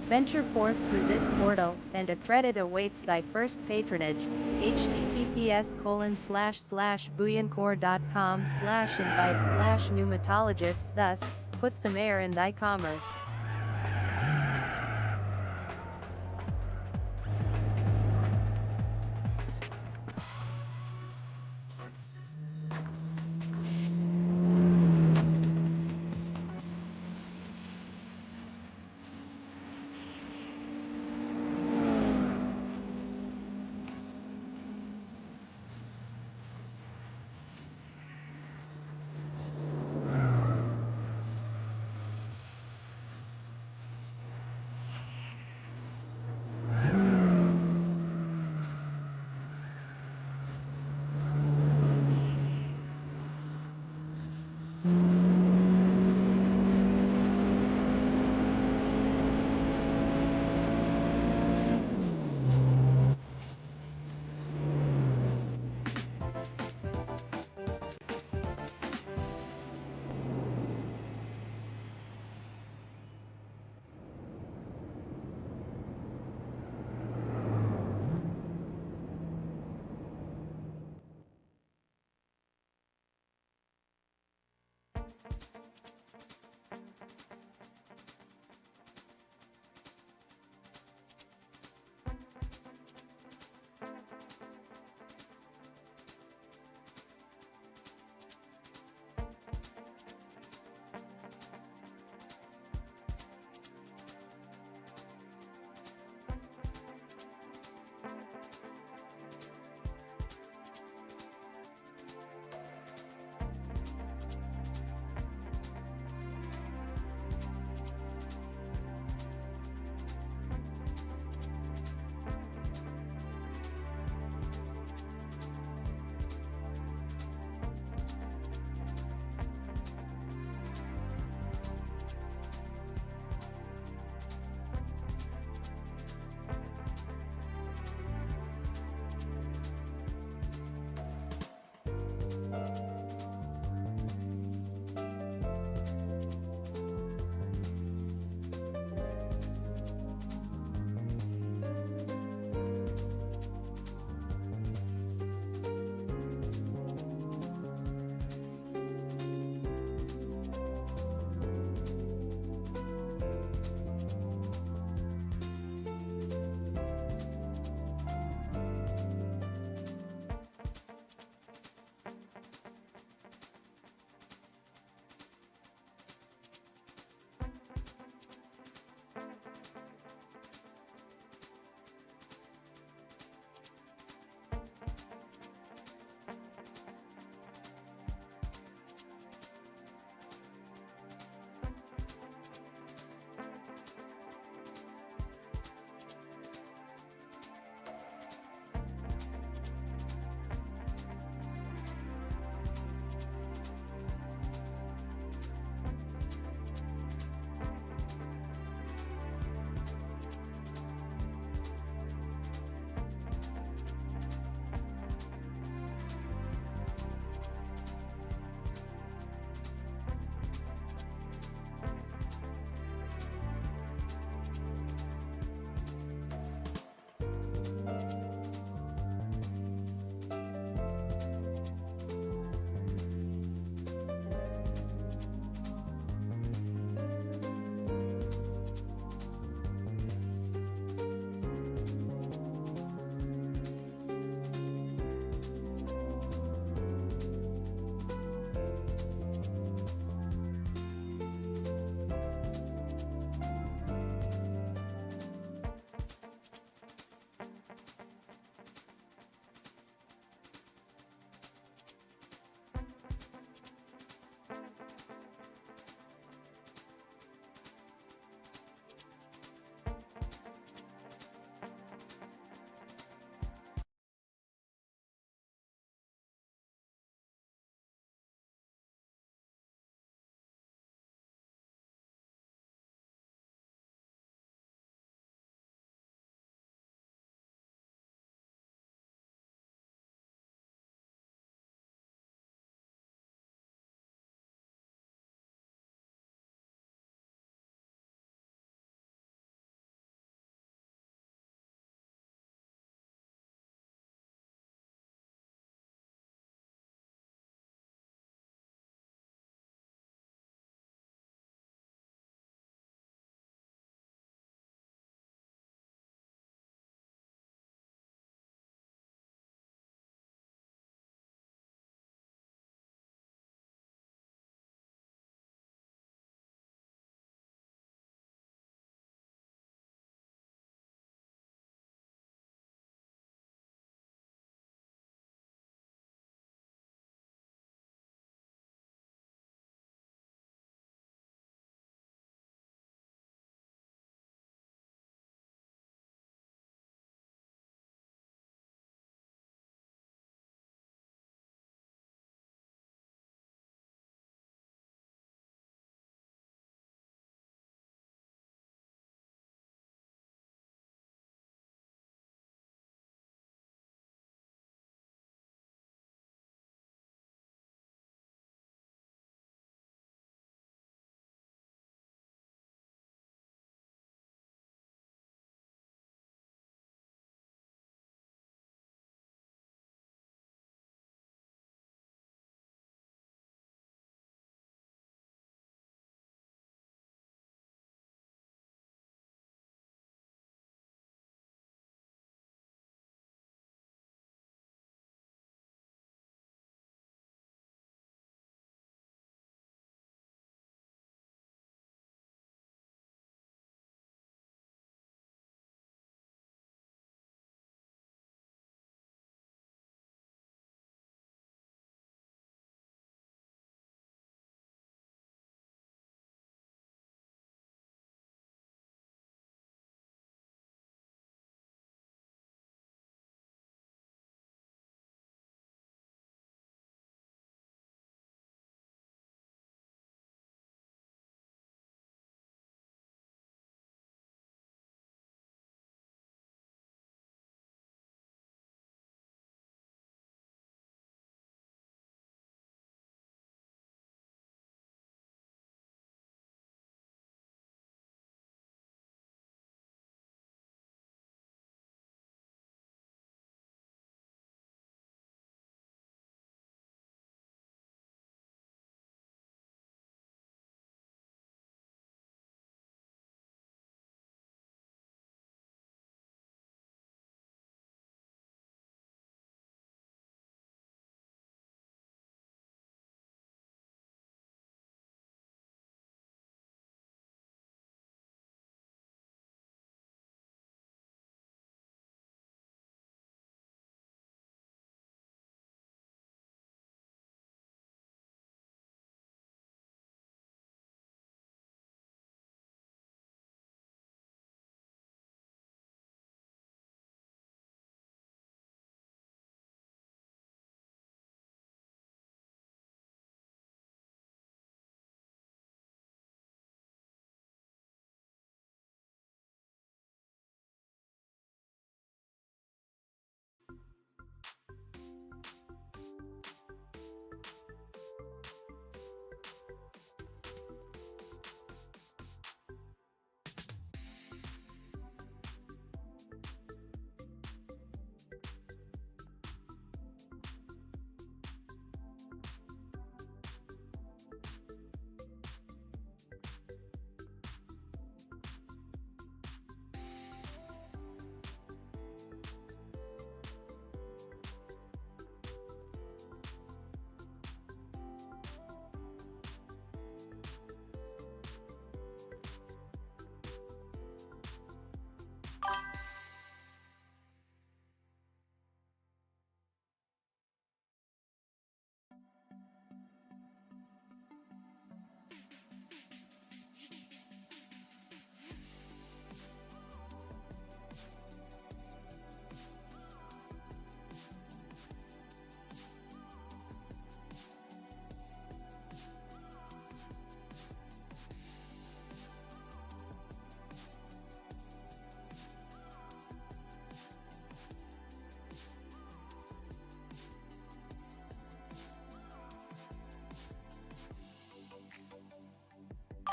Venture forth through this portal, and a credit awaits thy first patronage. https://buoyancore.com/invite/pneumatologist. Thus, put some air in thy commerce.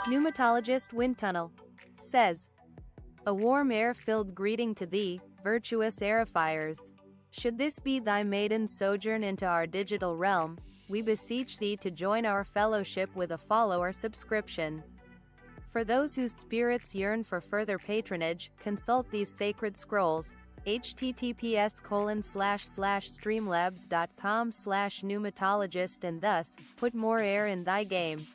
Pneumatologist Wind Tunnel says, a warm air-filled greeting to thee, virtuous aerifiers. Should this be thy maiden sojourn into our digital realm, we beseech thee to join our fellowship with a follower subscription. For those whose spirits yearn for further patronage, consult these sacred scrolls, https://streamlabs.com/pneumatologist, and thus, put more air in thy game.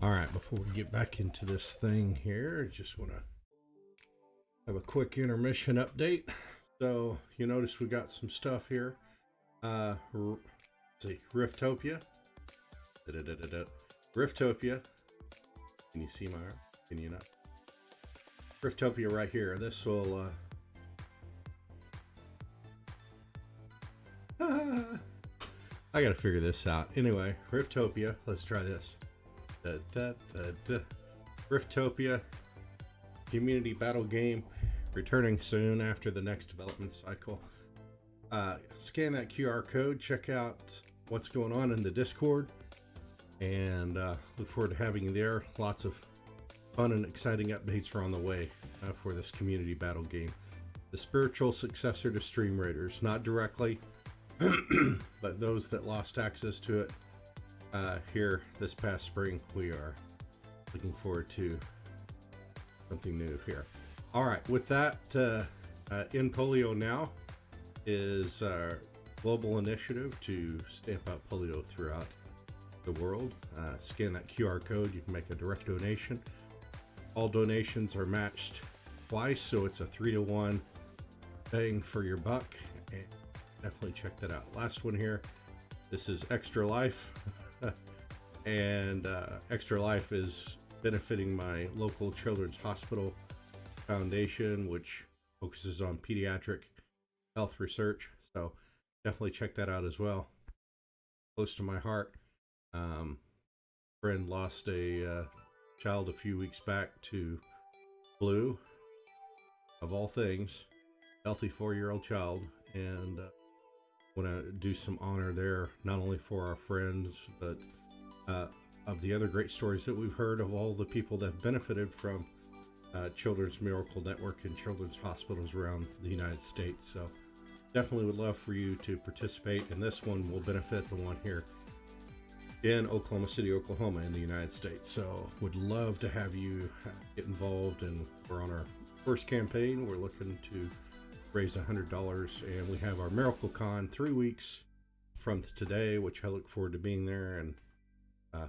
All right, before we get back into this thing here, I just want to have a quick intermission update. So you notice we got some stuff here. Let's see, Riftopia. Riftopia. Can you see my arm? Can you not? Riftopia right here. This will I gotta figure this out. Anyway, Riftopia. Let's try this. Riftopia community battle game returning soon after the next development cycle. Scan that QR code, check out what's going on in the Discord, and look forward to having you there. Lots of fun and exciting updates are on the way for this community battle game. The spiritual successor to Stream Raiders, not directly, but those that lost access to it here this past spring. We are looking forward to something new here. All right, with that, In Polio Now is our global initiative to stamp out polio throughout the world. Scan that QR code, you can make a direct donation. All donations are matched twice, so it's a 3-to-1 bang for your buck. And definitely check that out. Last one here, this is Extra Life. And Extra Life is benefiting my local children's hospital foundation, which focuses on pediatric health research. So definitely check that out as well. Close to my heart. Friend lost a child a few weeks back to flu, of all things, healthy 4-year-old child, and want to do some honor there, not only for our friends, but of the other great stories that we've heard of all the people that have benefited from Children's Miracle Network and children's hospitals around the United States. So definitely would love for you to participate, and this one will benefit the one here in Oklahoma City, Oklahoma in the United States. So would love to have you get involved, and we're on our first campaign. We're looking to raise $100, and we have our Miracle Con 3 weeks from today, which I look forward to being there, and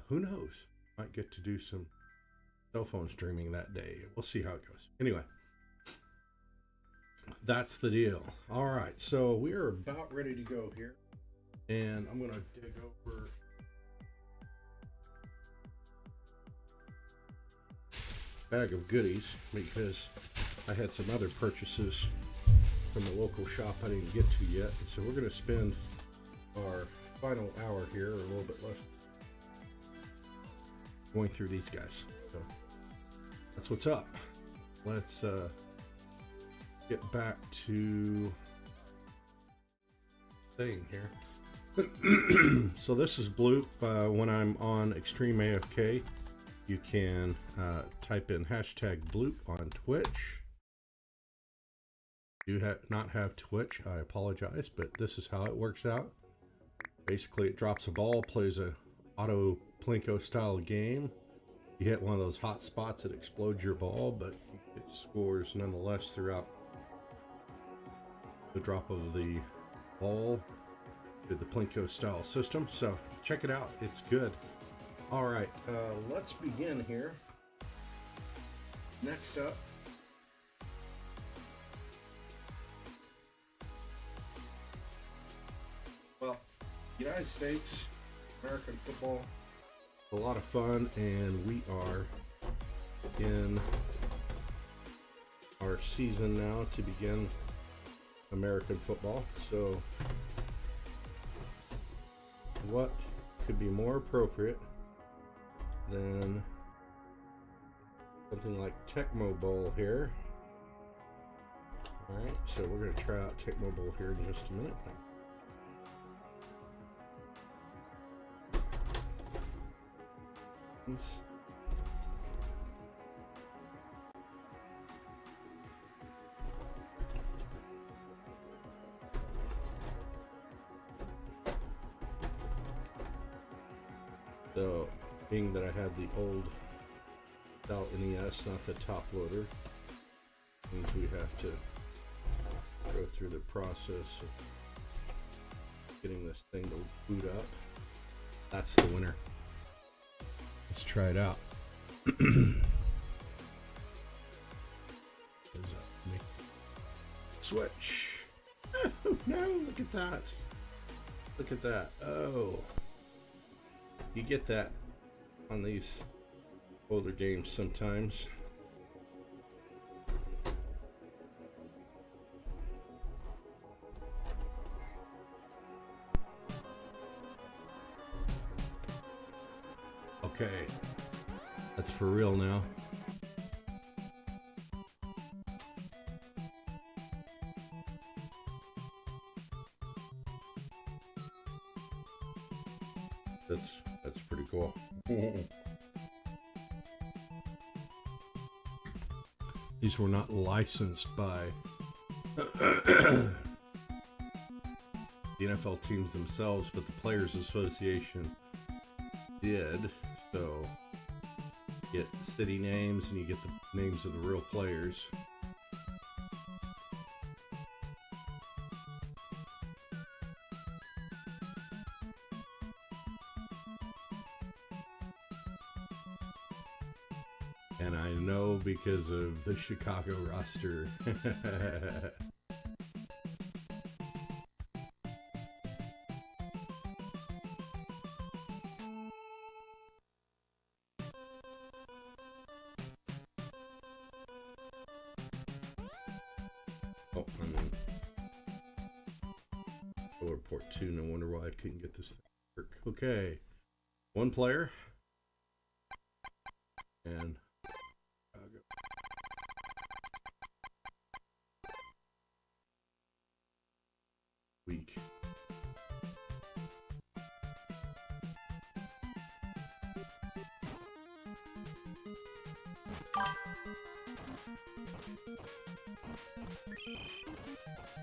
who knows, might get to do some cell phone streaming that day. We'll see how it goes. Anyway, that's the deal. All right, so we are about ready to go here, and I'm gonna dig over a bag of goodies because I had some other purchases from the local shop I didn't get to yet. And so we're gonna spend our final hour here, or a little bit less, going through these guys. So that's what's up. Let's get back to thing here. So this is Bloop. When I'm on Extreme AFK, you can type in hashtag Bloop on Twitch. If you not have Twitch, I apologize, but this is how it works out. Basically, it drops a ball, plays a auto Plinko style game. You hit one of those hot spots, it explodes your ball, but it scores nonetheless throughout the drop of the ball with the Plinko style system. So check it out, it's good. All right, let's begin here. Next up, well, United States, American football, a lot of fun, and we are in our season now to begin American football. So what could be more appropriate than something like Tecmo Bowl here? All right, so we're going to try out Tecmo Bowl here in just a minute. So, being that I had the old style NES, not the top loader, means we have to go through the process of getting this thing to boot up. That's the winner. Let's try it out. Switch. Oh, no, look at that. Look at that. Oh. You get that on these older games sometimes. Okay. That's for real now. That's pretty cool. These were not licensed by the NFL teams themselves, but the Players Association did. So you get city names and you get the names of the real players. And I know because of the Chicago roster. Oh, I'm in Solar Port 2. No wonder why I couldn't get this thing to work. Okay. One player. And week.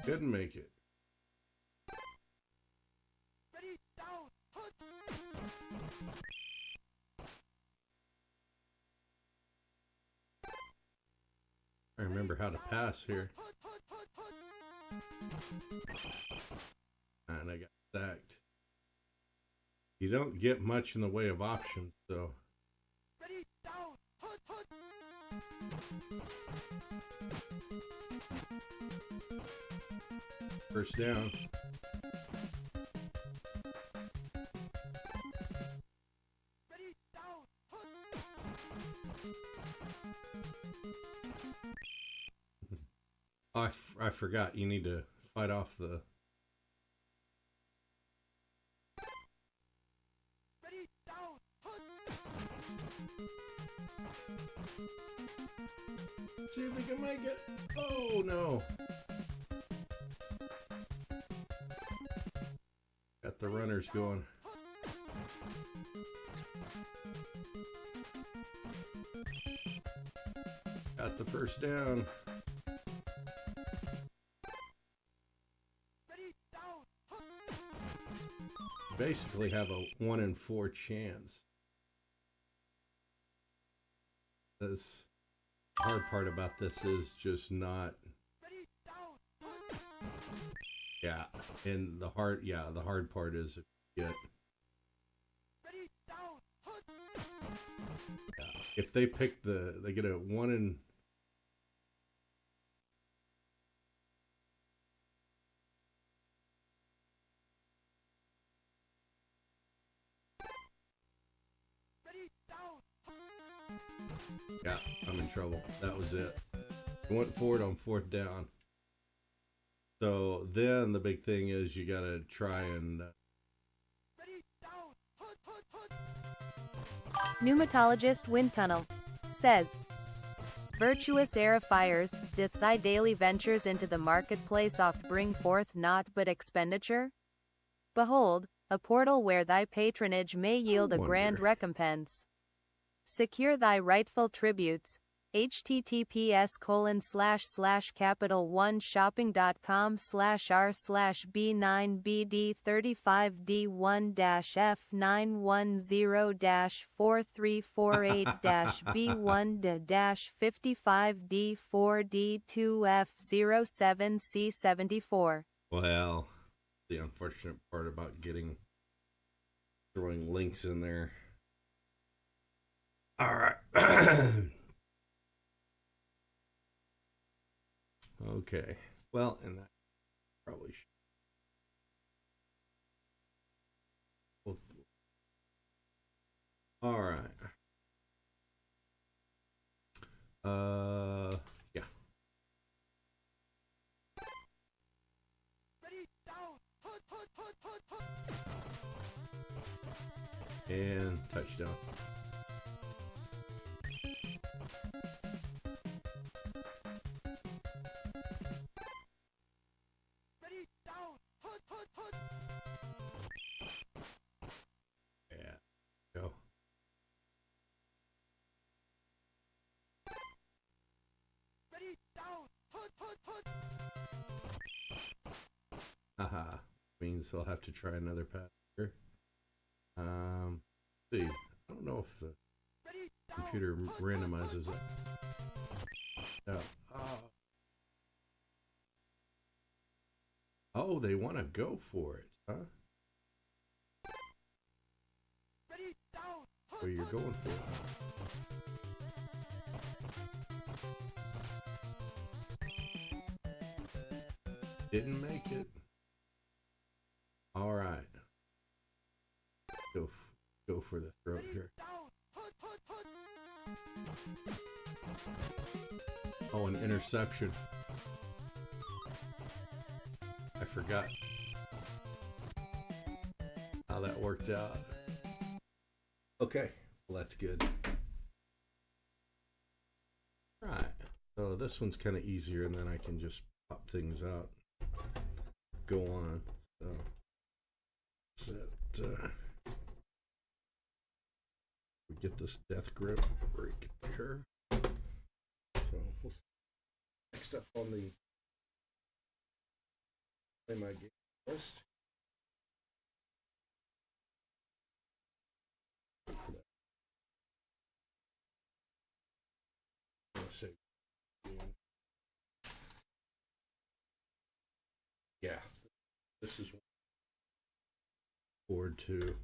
Couldn't make it. I remember how to pass here. And I got stacked. You don't get much in the way of options, so. First down. I forgot you need to fight off the see if we can make it. Oh no. Got the runners going. Got the first down. Basically have a 1 in 4 chance. This hard part about this is just not. Yeah, and the hard part is if you get. Yeah, if they pick they get a 1 in. Yeah, I'm in trouble. That was it. I went forward on 4th down. So then the big thing is you got to try and... Pneumatologist Wind Tunnel says, virtuous aerifiers, doth thy daily ventures into the marketplace oft bring forth naught but expenditure? Behold, a portal where thy patronage may yield a grand recompense. Secure thy rightful tributes. https://capital1shopping.com/R/B9BD35D1-4348-B1-55D4D2F07C74. Well, the unfortunate part about throwing links in there. All right. Okay. Well, and that probably should. Well, all right. Yeah. And touchdown. Yeah. Go. Haha. Means I'll have to try another pass here. See. I don't know if the computer randomizes it. Oh, they want to go for it, huh? Well, you're going for it. Didn't make it. All right. Go for the throat here. Oh, an interception. I forgot how that worked out. Okay, well that's good. All right, so this one's kind of easier, and then I can just pop things out. Go on. So set. We get this death grip break here. So we'll next up on the play my game list. Yeah, this is forward to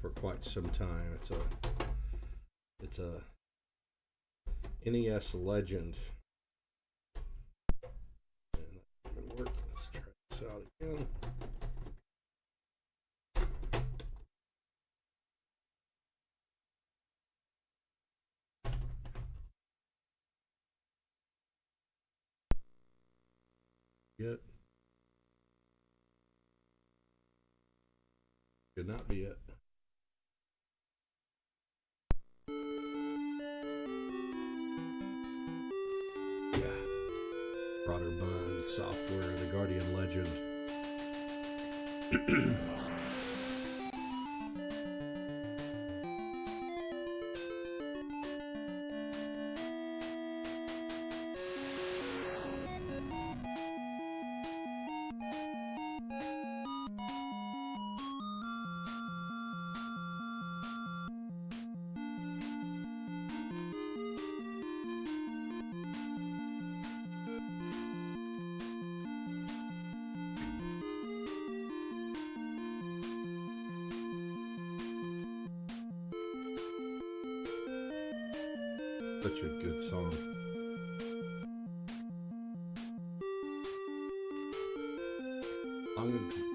for quite some time. It's a NES legend. And that didn't work. Let's try this out again. It could not be it. Yeah. Broderbund software, the Guardian Legend. Such a good song.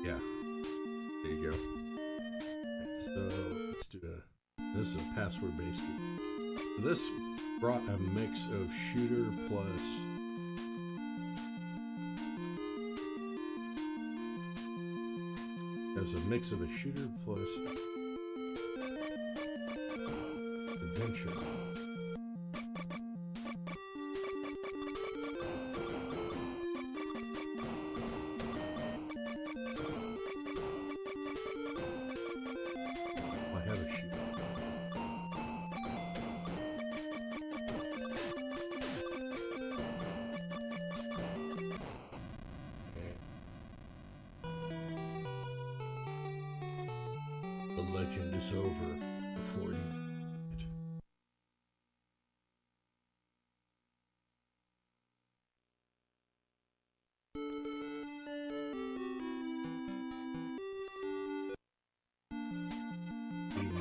Yeah, there you go. So let's do this is a password based. This brought a mix of shooter plus as a mix of a shooter plus adventure. The legend is over before you.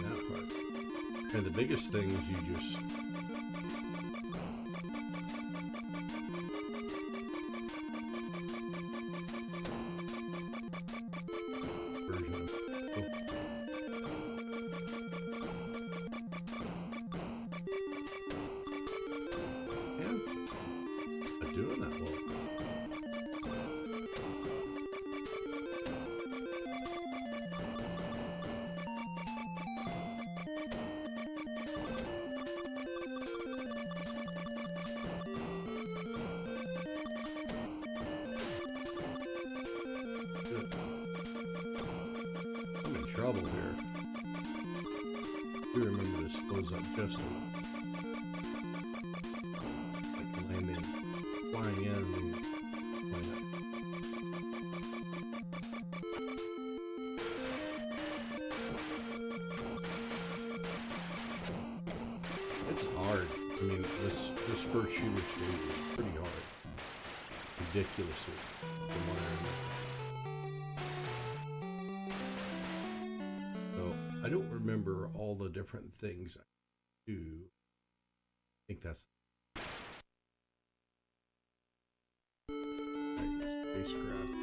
That part. And the biggest thing is you just version of yeah, not doing that well. I'm in trouble here. You remember this close up pistol. Like landing, flying in and flying up. It's hard. I mean, this first shooter stage is pretty hard. Ridiculously, from what I remember. So I don't remember all the different things I do. I think that's spacecraft.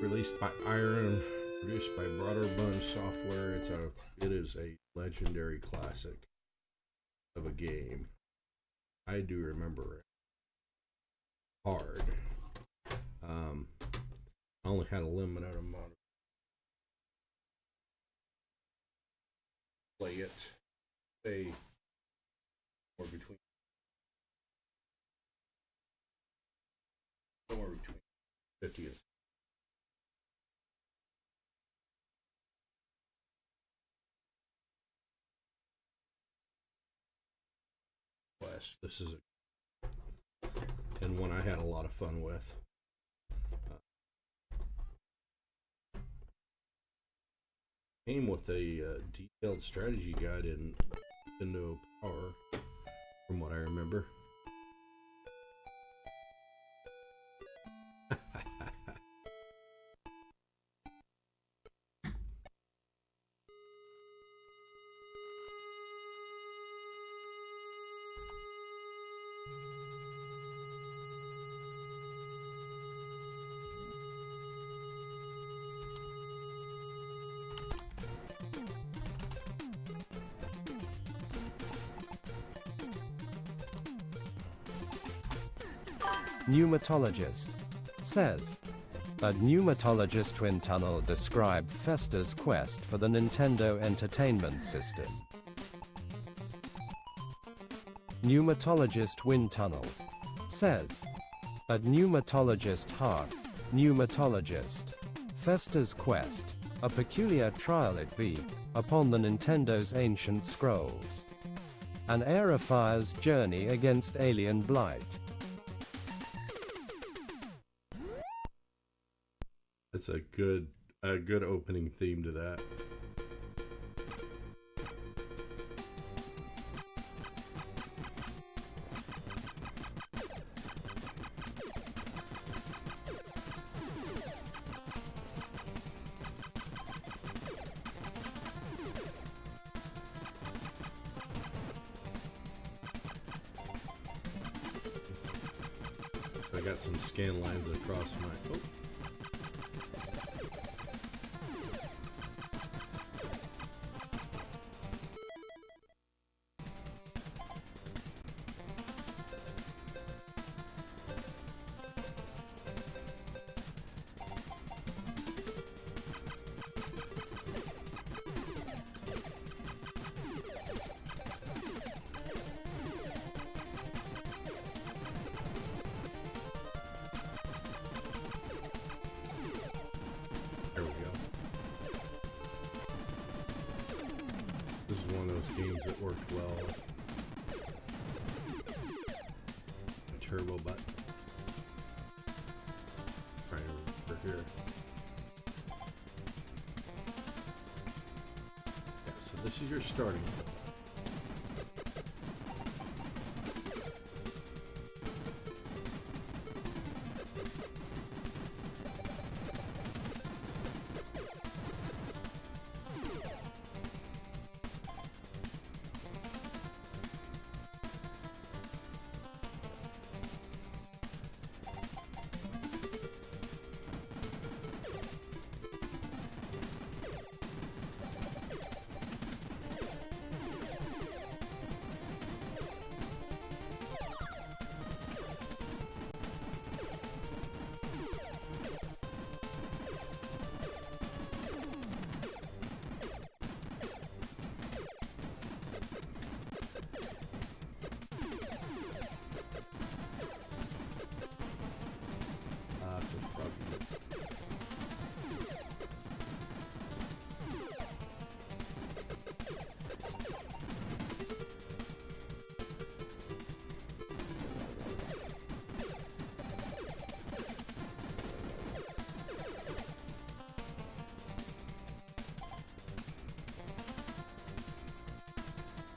Released by Iron, produced by Broader Bunch Software. It is a legendary classic of a game. I do remember it hard. I only had a limited amount of play it. Say somewhere between 50 and West. This is and one I had a lot of fun with. Came with a detailed strategy guide in Nintendo Power, from what I remember. Pneumatologist says, a pneumatologist twin tunnel describe Festa's quest for the Nintendo Entertainment System. Pneumatologist wind tunnel says, a pneumatologist heart, pneumatologist, Festa's quest, a peculiar trial it be, upon the Nintendo's ancient scrolls. An aerofier's journey against alien blight. That's a good opening theme to that. So I got some scan lines across my. Oh. There we go. This is one of those games that worked well. A turbo button. Trying to remember here. Yeah, so this is your starting point.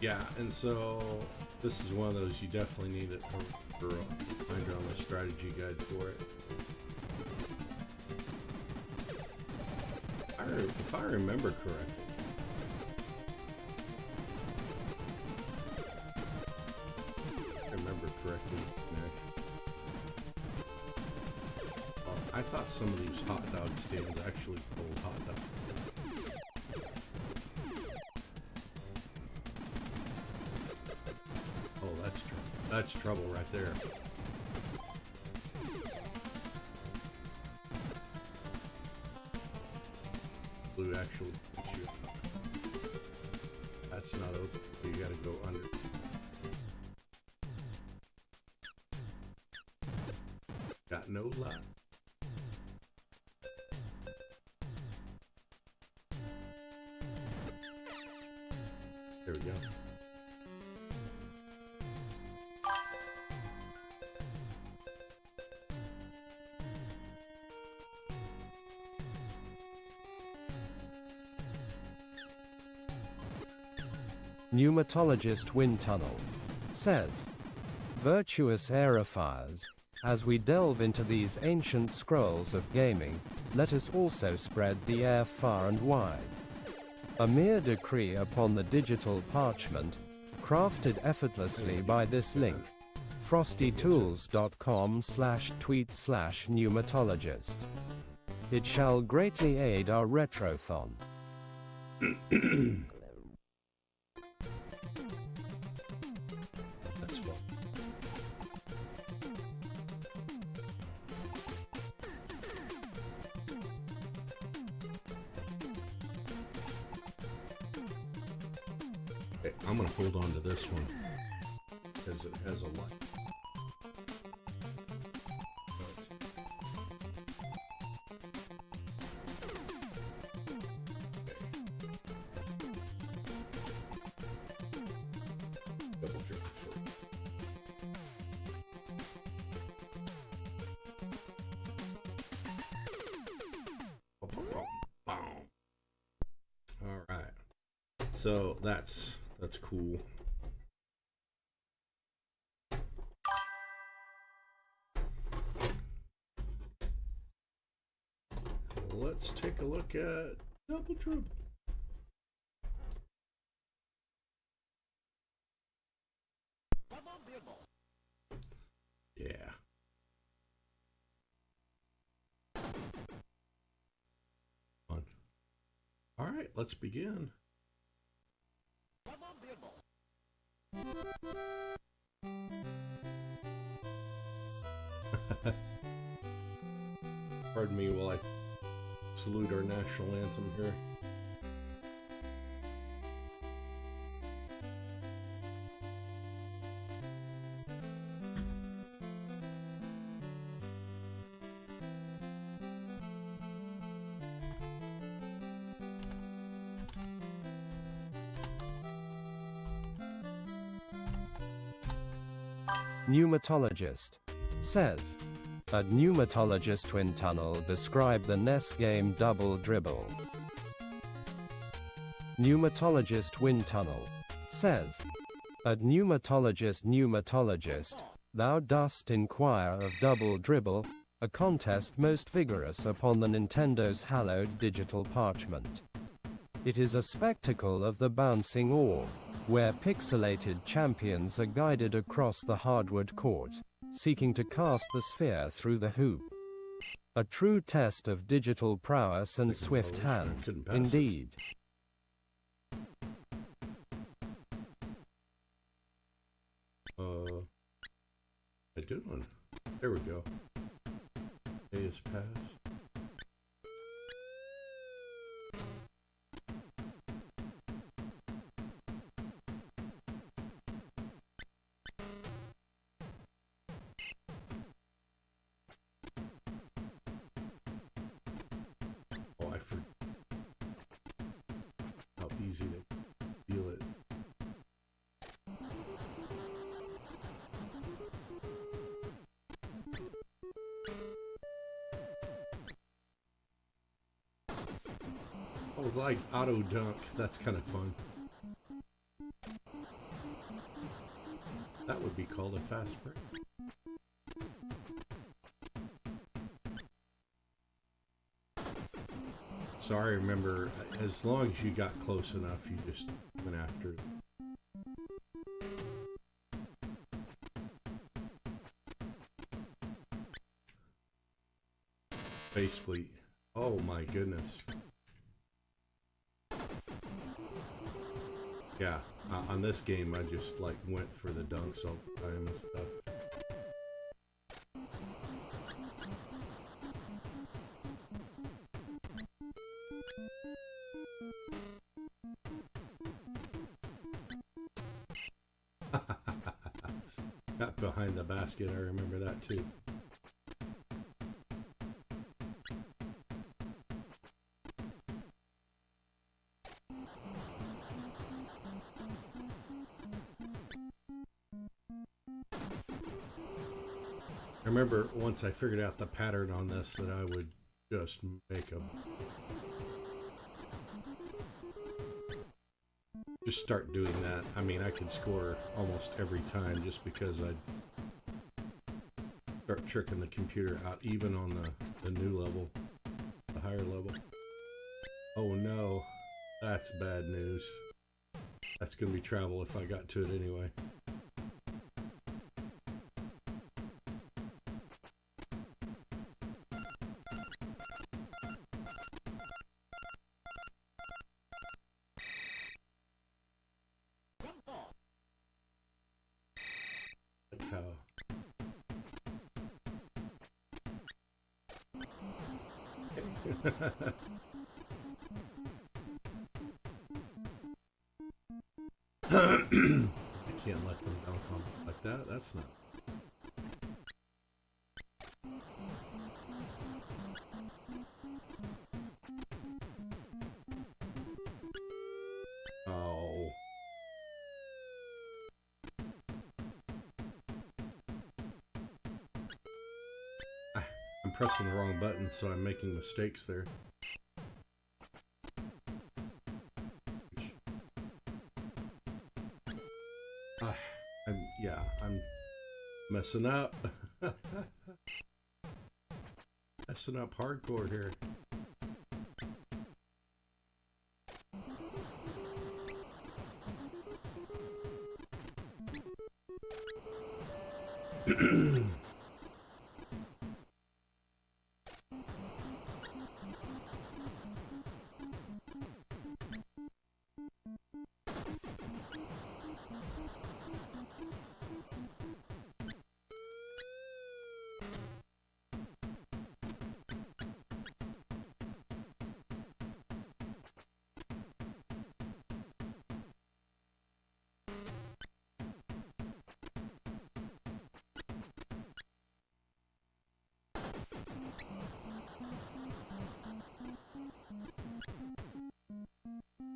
Yeah, and so this is one of those you definitely need it for find on the strategy guide for it. If I remember correctly. I thought some of these hot dog stands actually pulled hot dogs. Oh, that's trouble right there. Blue actually puts you. That's not open. You gotta go under. Got no luck. There we go. Pneumatologist Wind Tunnel says, virtuous aerifiers, as we delve into these ancient scrolls of gaming, let us also spread the air far and wide. A mere decree upon the digital parchment, crafted effortlessly by this link, frostytools.com/tweet/pneumatologist. It shall greatly aid our retrothon. That's fun. Okay, I'm gonna hold on to this one because it has a lot. Double check first. All right, so that's cool. Let's take a look at double trouble. Yeah. Fun. All right, let's begin. Pardon me while I salute our national anthem here. Pneumatologist says, a pneumatologist wind tunnel describe the NES game Double Dribble. Pneumatologist wind tunnel says, a pneumatologist, thou dost inquire of Double Dribble, a contest most vigorous upon the Nintendo's hallowed digital parchment. It is a spectacle of the bouncing orb, where pixelated champions are guided across the hardwood court, seeking to cast the sphere through the hoop. A true test of digital prowess and swift hand, indeed. I did one. There we go. A is pass. Oh, I forgot how easy to feel it. Oh, like auto dunk. That's kind of fun. That would be called a fast break. So I remember, as long as you got close enough, you just went after it. Basically, oh my goodness. Yeah, on this game I just like went for the dunks all the time and stuff. Got behind the basket, I remember that too. I remember once I figured out the pattern on this that I would just make them. Just start doing that. I mean, I could score almost every time just because I'd start tricking the computer out, even on the new level, the higher level. Oh no, that's bad news. That's gonna be travel if I got to it anyway. I can't let them dunk on like that. That's not. Oh. I'm pressing the wrong button, so I'm making mistakes there. I'm messing up. Messing up hardcore here.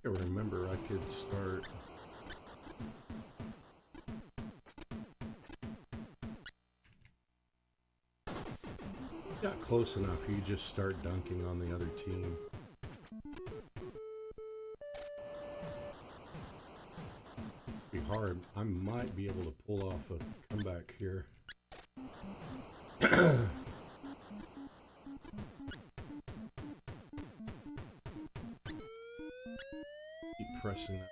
I remember I could start. Got close enough, you just start dunking on the other team. Be hard. I might be able to pull off a comeback here. Keep pressing that.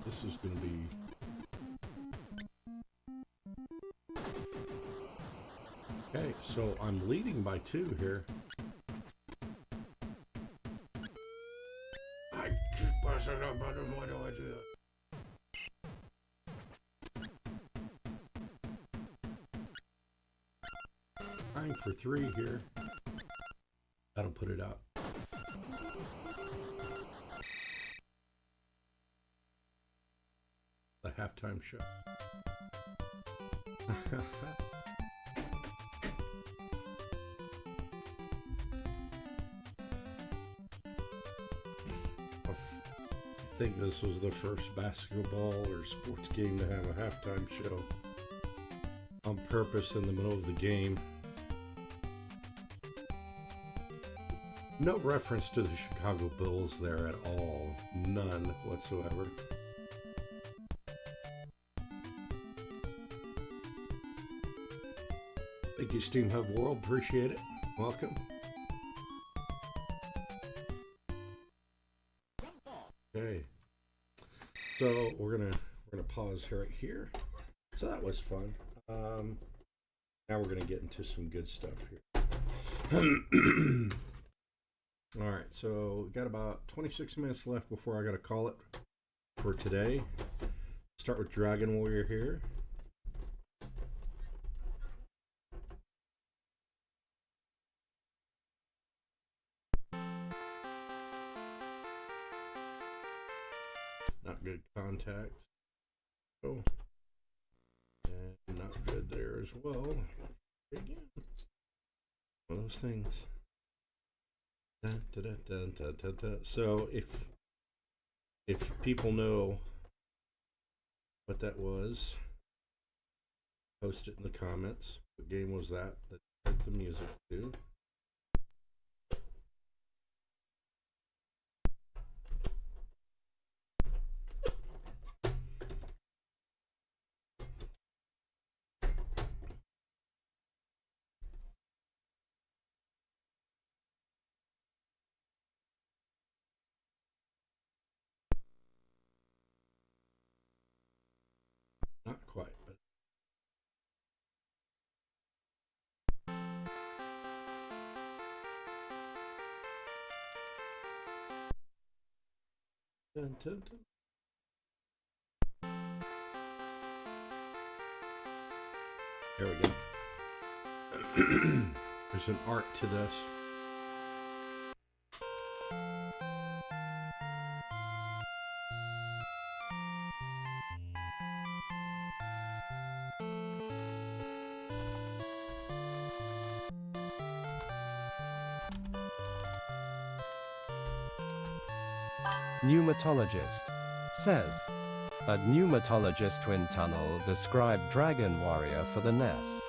This is going to be... Okay, so I'm leading by 2 here. I keep pressing that button. Why do I do that? 9 for 3 here. That'll put it out. The halftime show. I think this was the first basketball or sports game to have a halftime show on purpose in the middle of the game. No reference to the Chicago Bulls there at all. None whatsoever. Thank you, Steam Hub World. Appreciate it. Welcome. Okay. So we're gonna pause right here. So that was fun. Now we're gonna get into some good stuff here. All right, so we got about 26 minutes left before I got to call it for today. Start with Dragon Warrior here. Not good contacts. Oh, and not good there as well. Again, one of those things. Dun, dun, dun, dun, dun, dun, dun. So if people know what that was, post it in the comments. What game was that played the music to? Not quite, but dun, dun, dun. There we go. There's an art to this. Pneumatologist says, a pneumatologist wind tunnel described Dragon Warrior for the NES.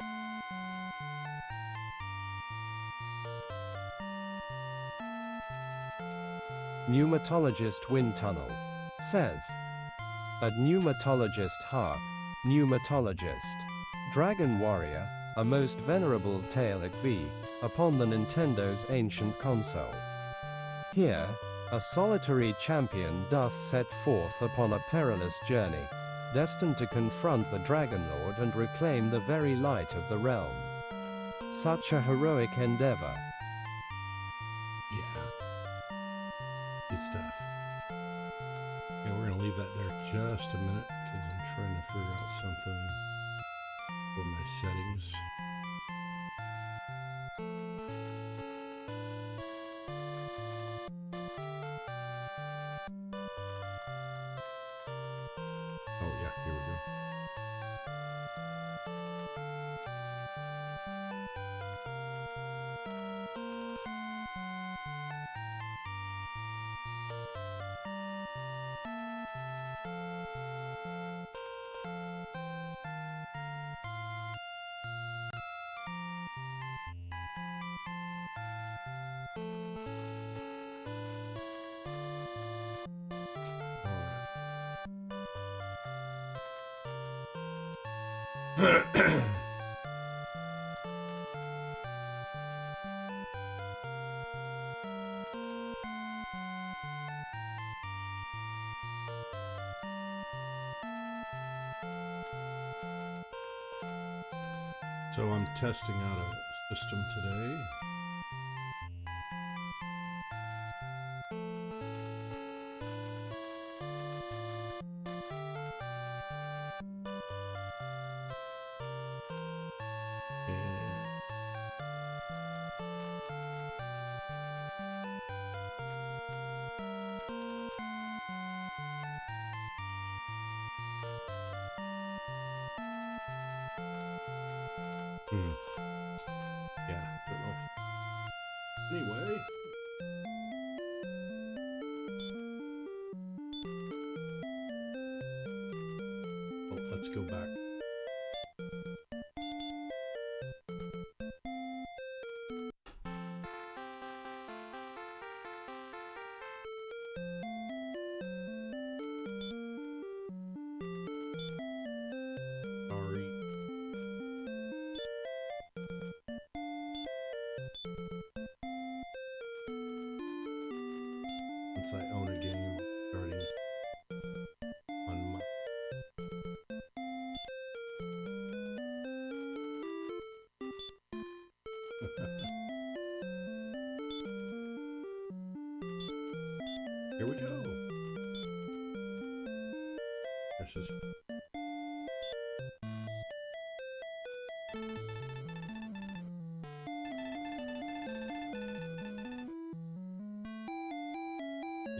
Pneumatologist wind tunnel says, a pneumatologist harp, pneumatologist, Dragon Warrior, a most venerable tale it be, upon the Nintendo's ancient console. Here, a solitary champion doth set forth upon a perilous journey, destined to confront the Dragon Lord and reclaim the very light of the realm. Such a heroic endeavor. Yeah. Good stuff. Yeah, we're gonna leave that there just a minute because I'm trying to figure out something for my settings. Oh yeah, here we go. So I'm testing out a system today. Yeah, don't know. Anyway. Oh, let's go back. since I own a game starting on my... Here we go. This is...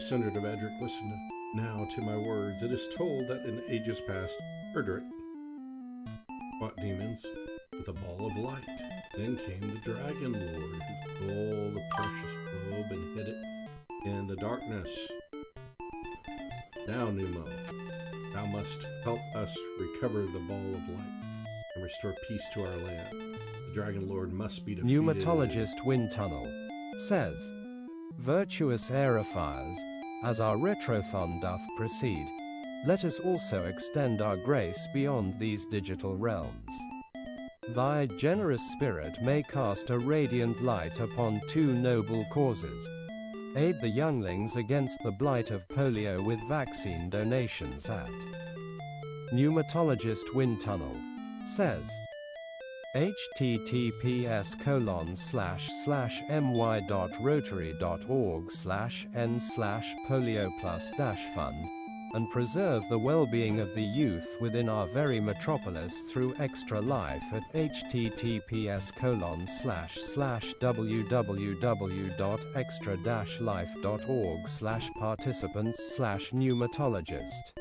Senator Edric, listen now to my words. It is told that in ages past, Erdrick fought demons with a ball of light. Then came the Dragon Lord, who stole the precious robe and hid it in the darkness. Now, Numo, thou must help us recover the ball of light and restore peace to our land. The Dragon Lord must be defeated. Pneumatologist Wind Tunnel says, virtuous aerifiers, as our Retrothon doth proceed, let us also extend our grace beyond these digital realms. Thy generous spirit may cast a radiant light upon two noble causes. Aid the younglings against the blight of polio with vaccine donations at Pneumatologist Wind Tunnel says, https://my.rotary.org/n/polioplus-fund, and preserve the well-being of the youth within our very metropolis through Extra Life at https://www.extra-life.org/participants/pneumatologist.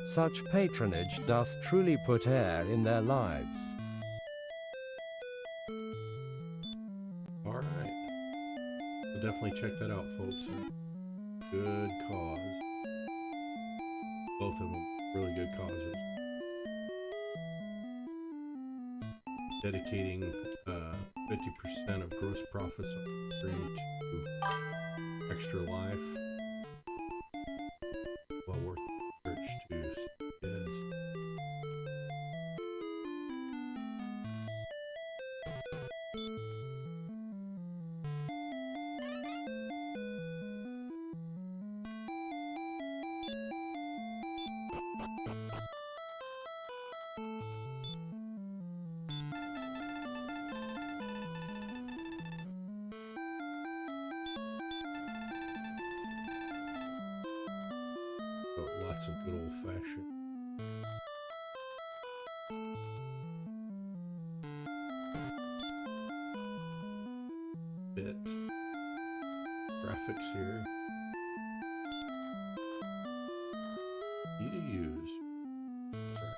Such patronage doth truly put air in their lives. Alright. So definitely check that out, folks. Good cause. Both of them really good causes. Dedicating 50% of gross profits of the stream to Extra Life. Well worth the search to kids. Lots of good old-fashioned bit graphics here. Easy to use. That's right.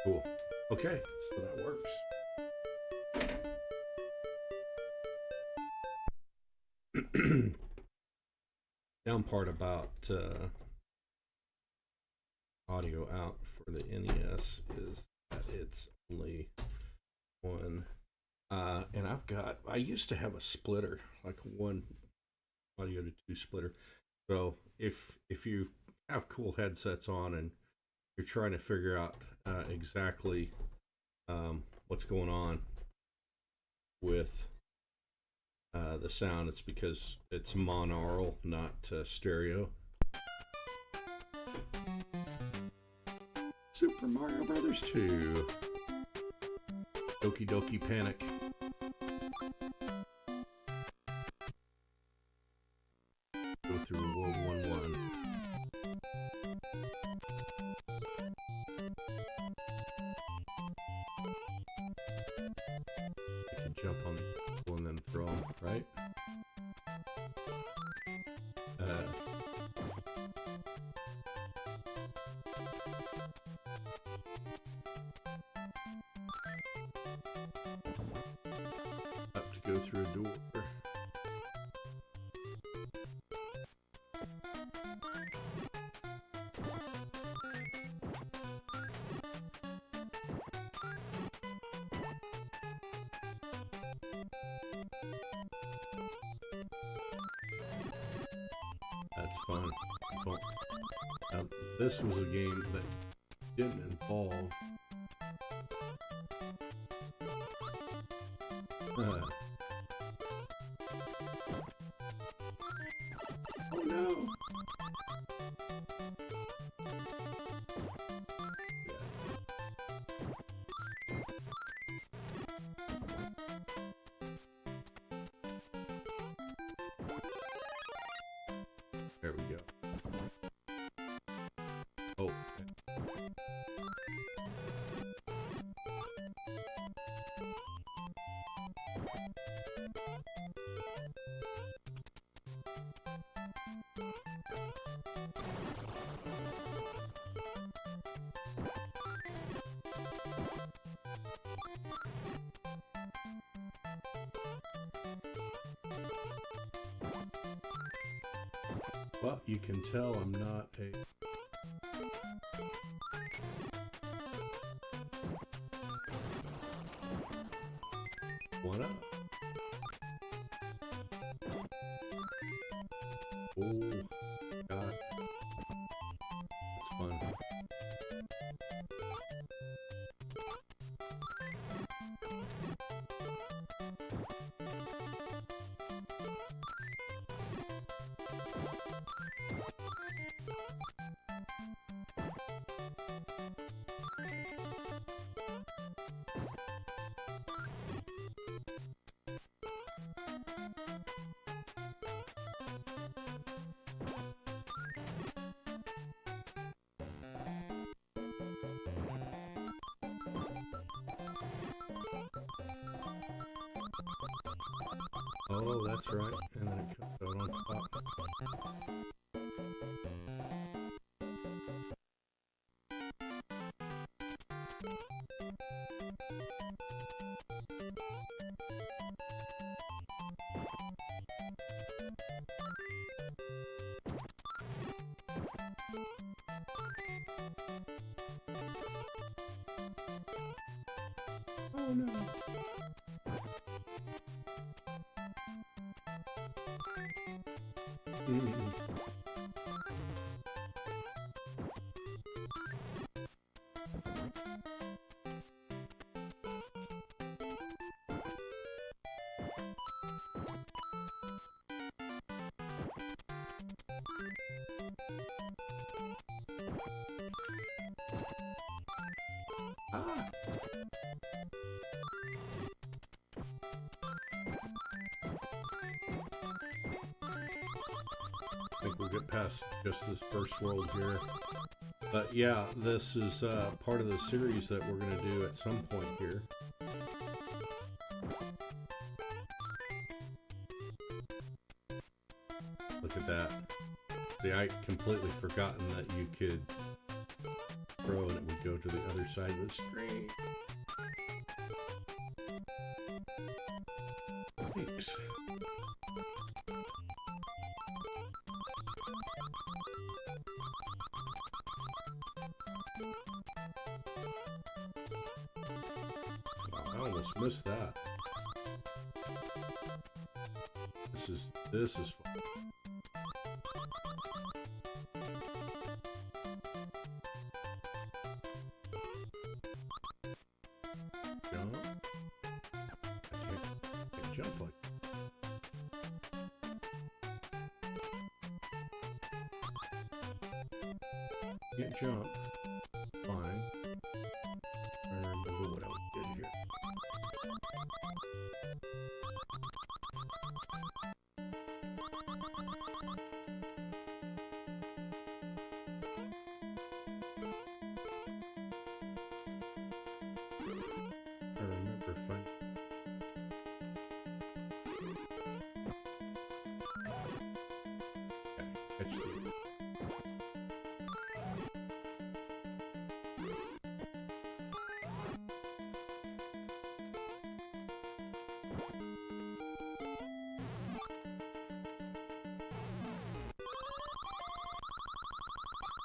Cool. Okay, so that works. Down part about audio out for the NES is that it's only one. And I used to have a splitter, like one audio to two splitter. So if you have cool headsets on and you're trying to figure out exactly what's going on with the sound, it's because it's monaural, not stereo. Super Mario Brothers 2. Doki Doki Panic. Go through World 1-1. You can jump on the people and then throw them, right? Up to go through a door. That's fun. Cool. Now, this was a game that didn't involve... Oh no! There we go. Oh. Well, you can tell I'm not a... One up. Oh, God. That's fun. Oh, that's right. And then it comes out on top. Oh no. Ah. I think we'll get past just this first world here. But yeah, this is part of the series that we're going to do at some point here. Look at that. See, I completely forgotten that you could throw and it would go to the other side of the screen. Thanks. I almost missed that. This is fun. Jump. I can't jump like. Can't jump. Fine. I remember what I did here. I remember fine. Okay, catch the...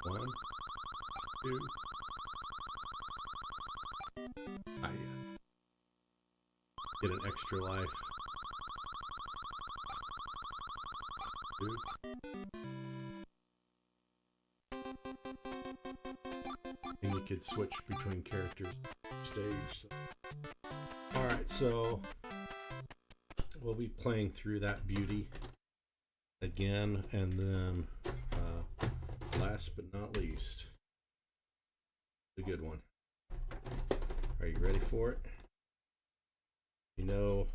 One, two. I get an extra life. Two. could switch between characters stage. So. Alright, so we'll be playing through that beauty again, and then last but not least, the good one. Are you ready for it? You know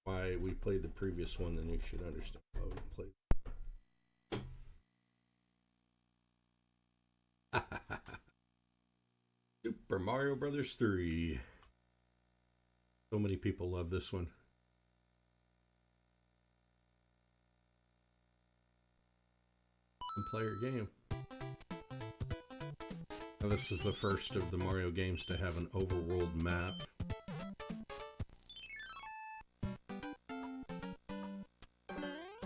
why we played the previous one, then you should understand why we played. Super Mario Brothers 3. So many people love this one. Player game. Now, this is the first of the Mario games to have an overworld map.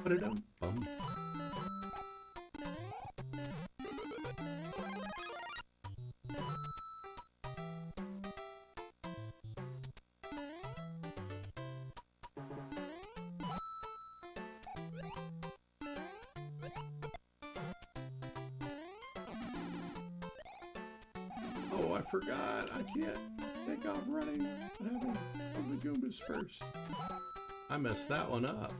Ba-da-dum-bum. Oh, I forgot. I can't take off running. I haven't done the Goombas first. I messed that one up.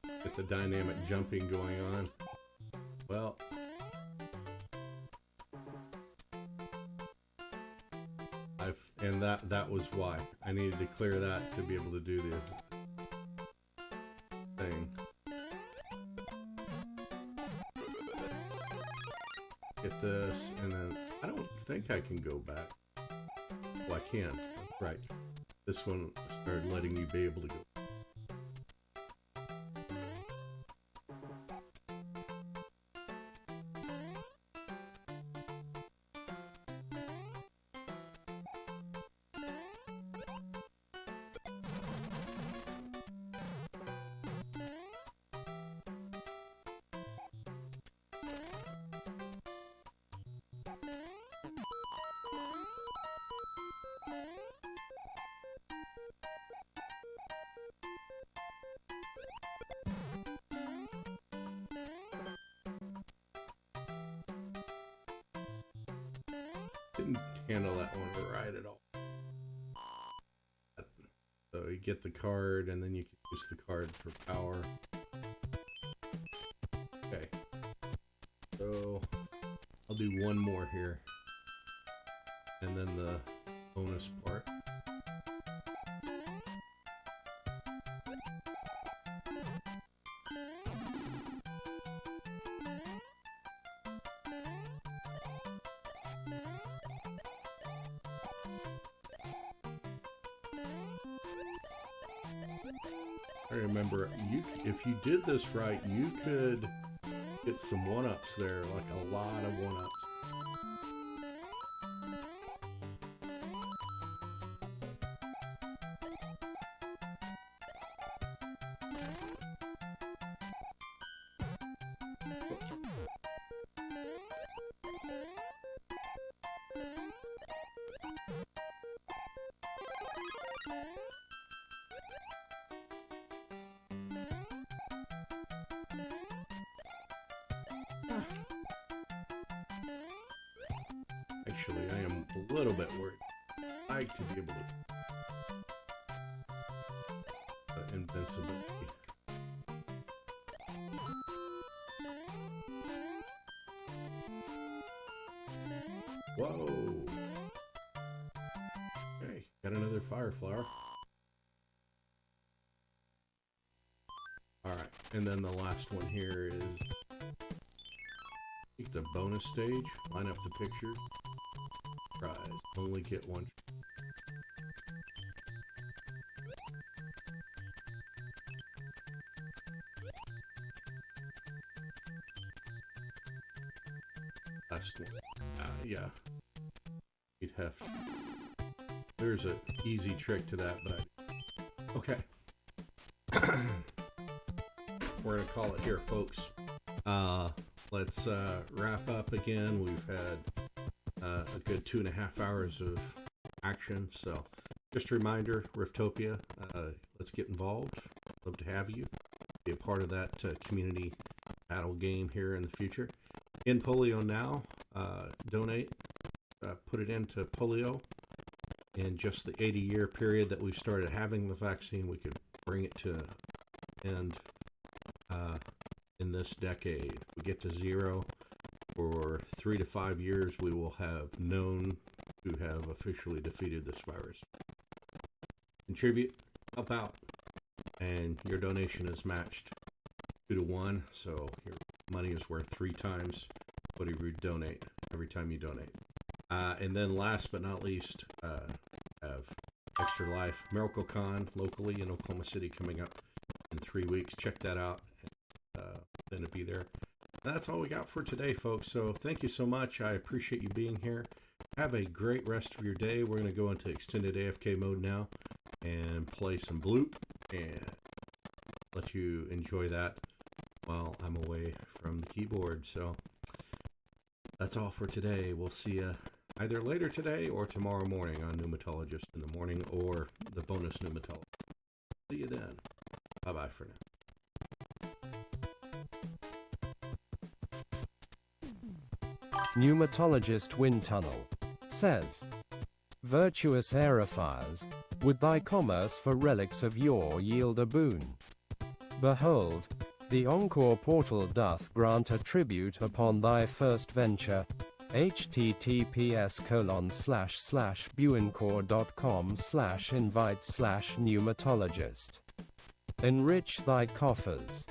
Get the dynamic jumping going on. Well, and that was why I needed to clear that to be able to do the thing. Get this, and then I don't think I can go back. Well, I can. That's right. This one started letting me be able to go. Didn't handle that one right at all. So you get the card, and then you can use the card for power. Okay. So I'll do one more here, and then the bonus part. I remember, if you did this right, you could get some one-ups there, like a lot of one-ups. Actually, I am a little bit worried. I like to be able to invincibility. Whoa! Okay, got another fire flower. All right, and then the last one here is it's a bonus stage. Line up the pictures. Prize. Only get one. Last one. Yeah. You'd have. There's an easy trick to that, but okay. We're gonna call it here, folks. Let's wrap up again. We've had a good 2.5 hours of action. So just a reminder, Riftopia, let's get involved. Love to have you be a part of that community battle game here in the future. in polio now. Donate. Put it into polio. In just the 80-year period that we've started having the vaccine, we could bring it to end in this decade. We get to zero. For 3 to 5 years, we will have known to have officially defeated this virus. Contribute, help out, and your donation is matched 2 to 1, so your money is worth 3 times whatever you donate every time you donate. And then last but not least, have Extra Life MiracleCon locally in Oklahoma City coming up in 3 weeks. Check that out. Then to be there. That's all we got for today, folks. So thank you so much. I appreciate you being here. Have a great rest of your day. We're going to go into extended AFK mode now and play some Bloop and let you enjoy that while I'm away from the keyboard. So that's all for today. We'll see you either later today or tomorrow morning on Pneumatologist in the morning or the bonus Pneumatologist. See you then. Bye-bye for now. Pneumatologist Wind Tunnel says, virtuous aerifiers, would thy commerce for relics of yore yield a boon? Behold, the Encore portal doth grant a tribute upon thy first venture, https://buencore.com/invite/pneumatologist. Enrich thy coffers.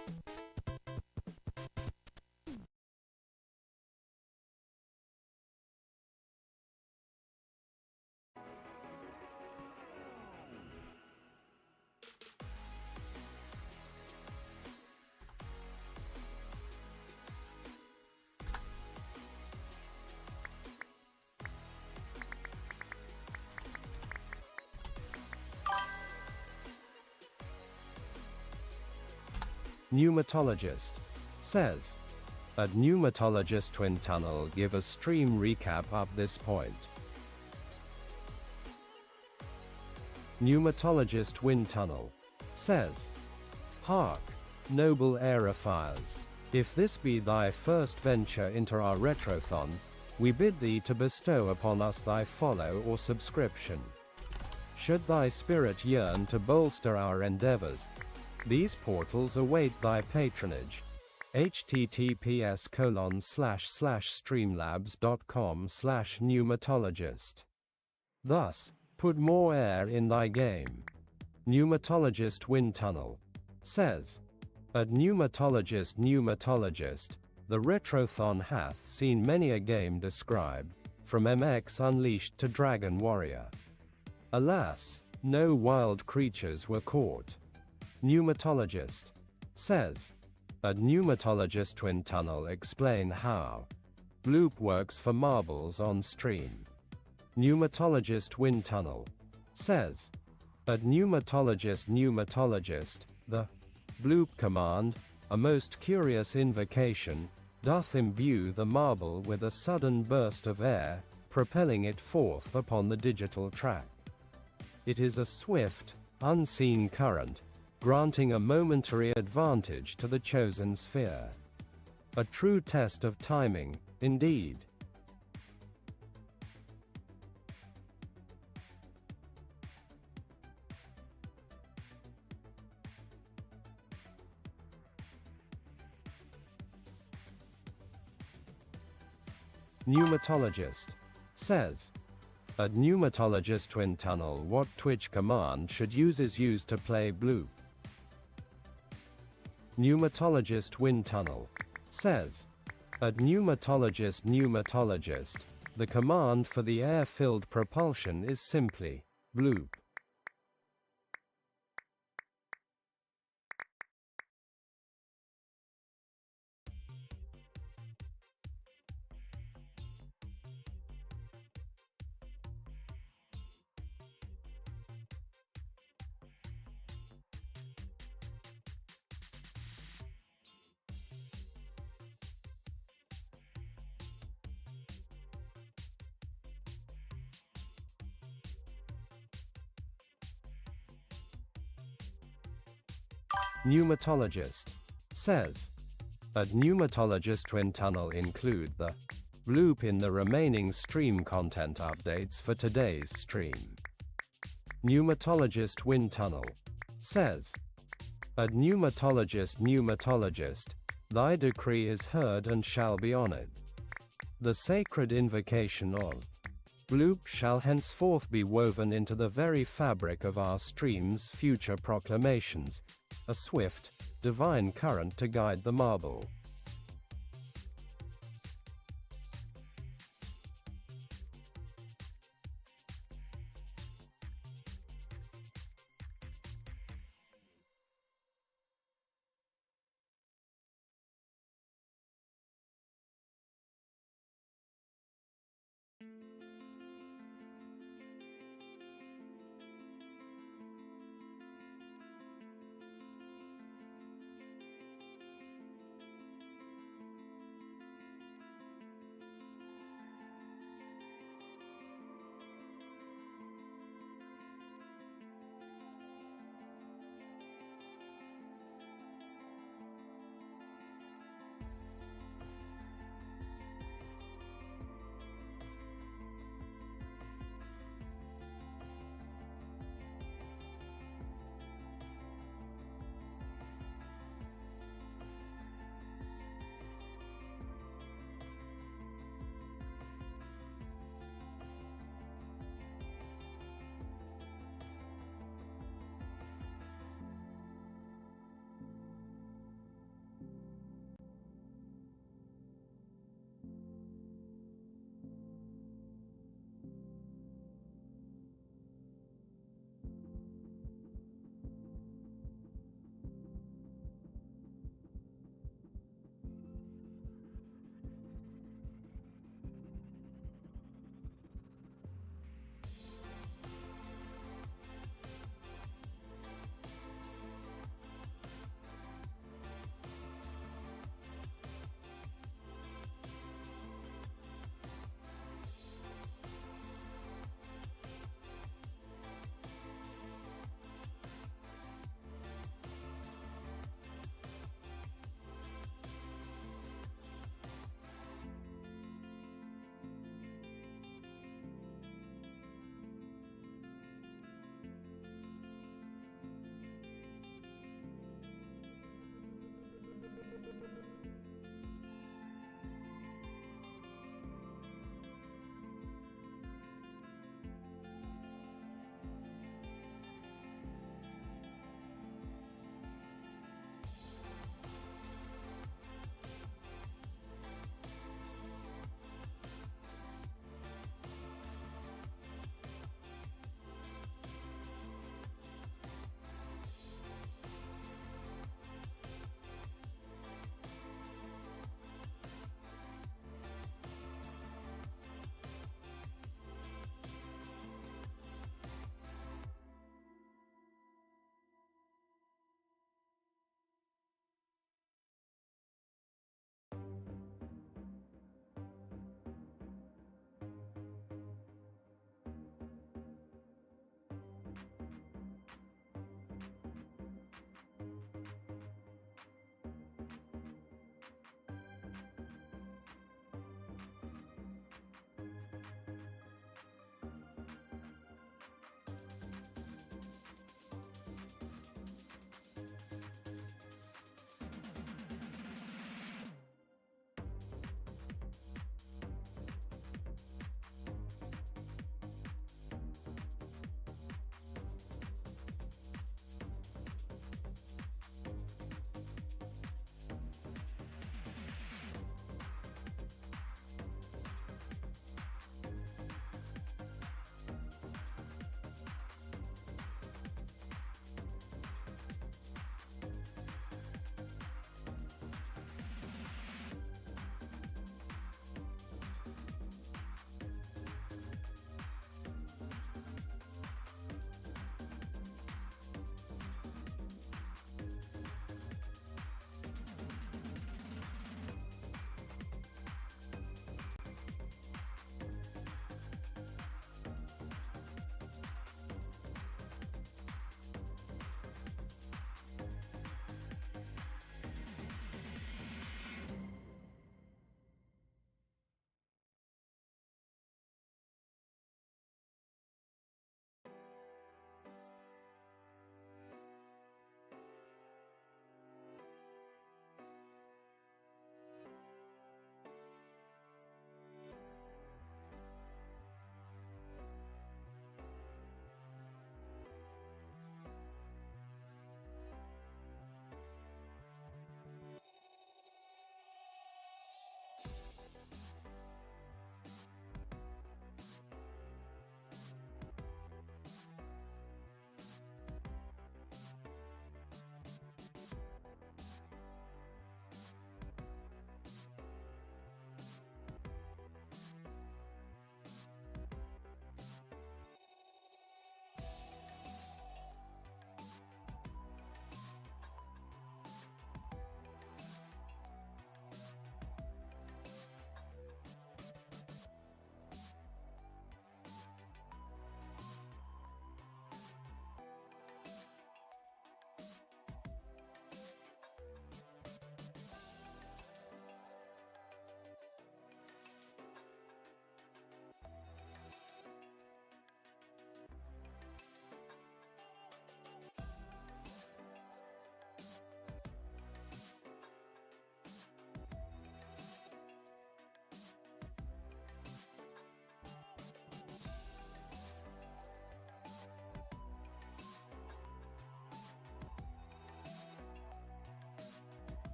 Pneumatologist says, a pneumatologist twin tunnel give a stream recap up this point. Pneumatologist wind tunnel says, hark, noble aerifiers, if this be thy first venture into our Retrothon, we bid thee to bestow upon us thy follow or subscription. Should thy spirit yearn to bolster our endeavors, these portals await thy patronage. https://streamlabs.com/pneumatologist. Thus, put more air in thy game. Pneumatologist Wind Tunnel says, a pneumatologist, the Retrothon hath seen many a game described, from MX Unleashed to Dragon Warrior. Alas, no wild creatures were caught. Pneumatologist says, a pneumatologist twin tunnel explain how Bloop works for marbles on stream. Pneumatologist wind tunnel says, a pneumatologist, the Bloop command, a most curious invocation, doth imbue the marble with a sudden burst of air, propelling it forth upon the digital track. It is a swift, unseen current, granting a momentary advantage to the chosen sphere. A true test of timing, indeed. Pneumatologist says, a pneumatologist twin tunnel what Twitch command should users use to play Bloop? Pneumatologist wind tunnel says, a pneumatologist, the command for the air-filled propulsion is simply Bloop. Pneumatologist says, At Pneumatologist Wind Tunnel include the loop in the remaining stream content updates for today's stream. Pneumatologist Wind Tunnel says, at Pneumatologist, thy decree is heard and shall be honored. The sacred invocation of loop shall henceforth be woven into the very fabric of our stream's future proclamations, a swift, divine current to guide the marble.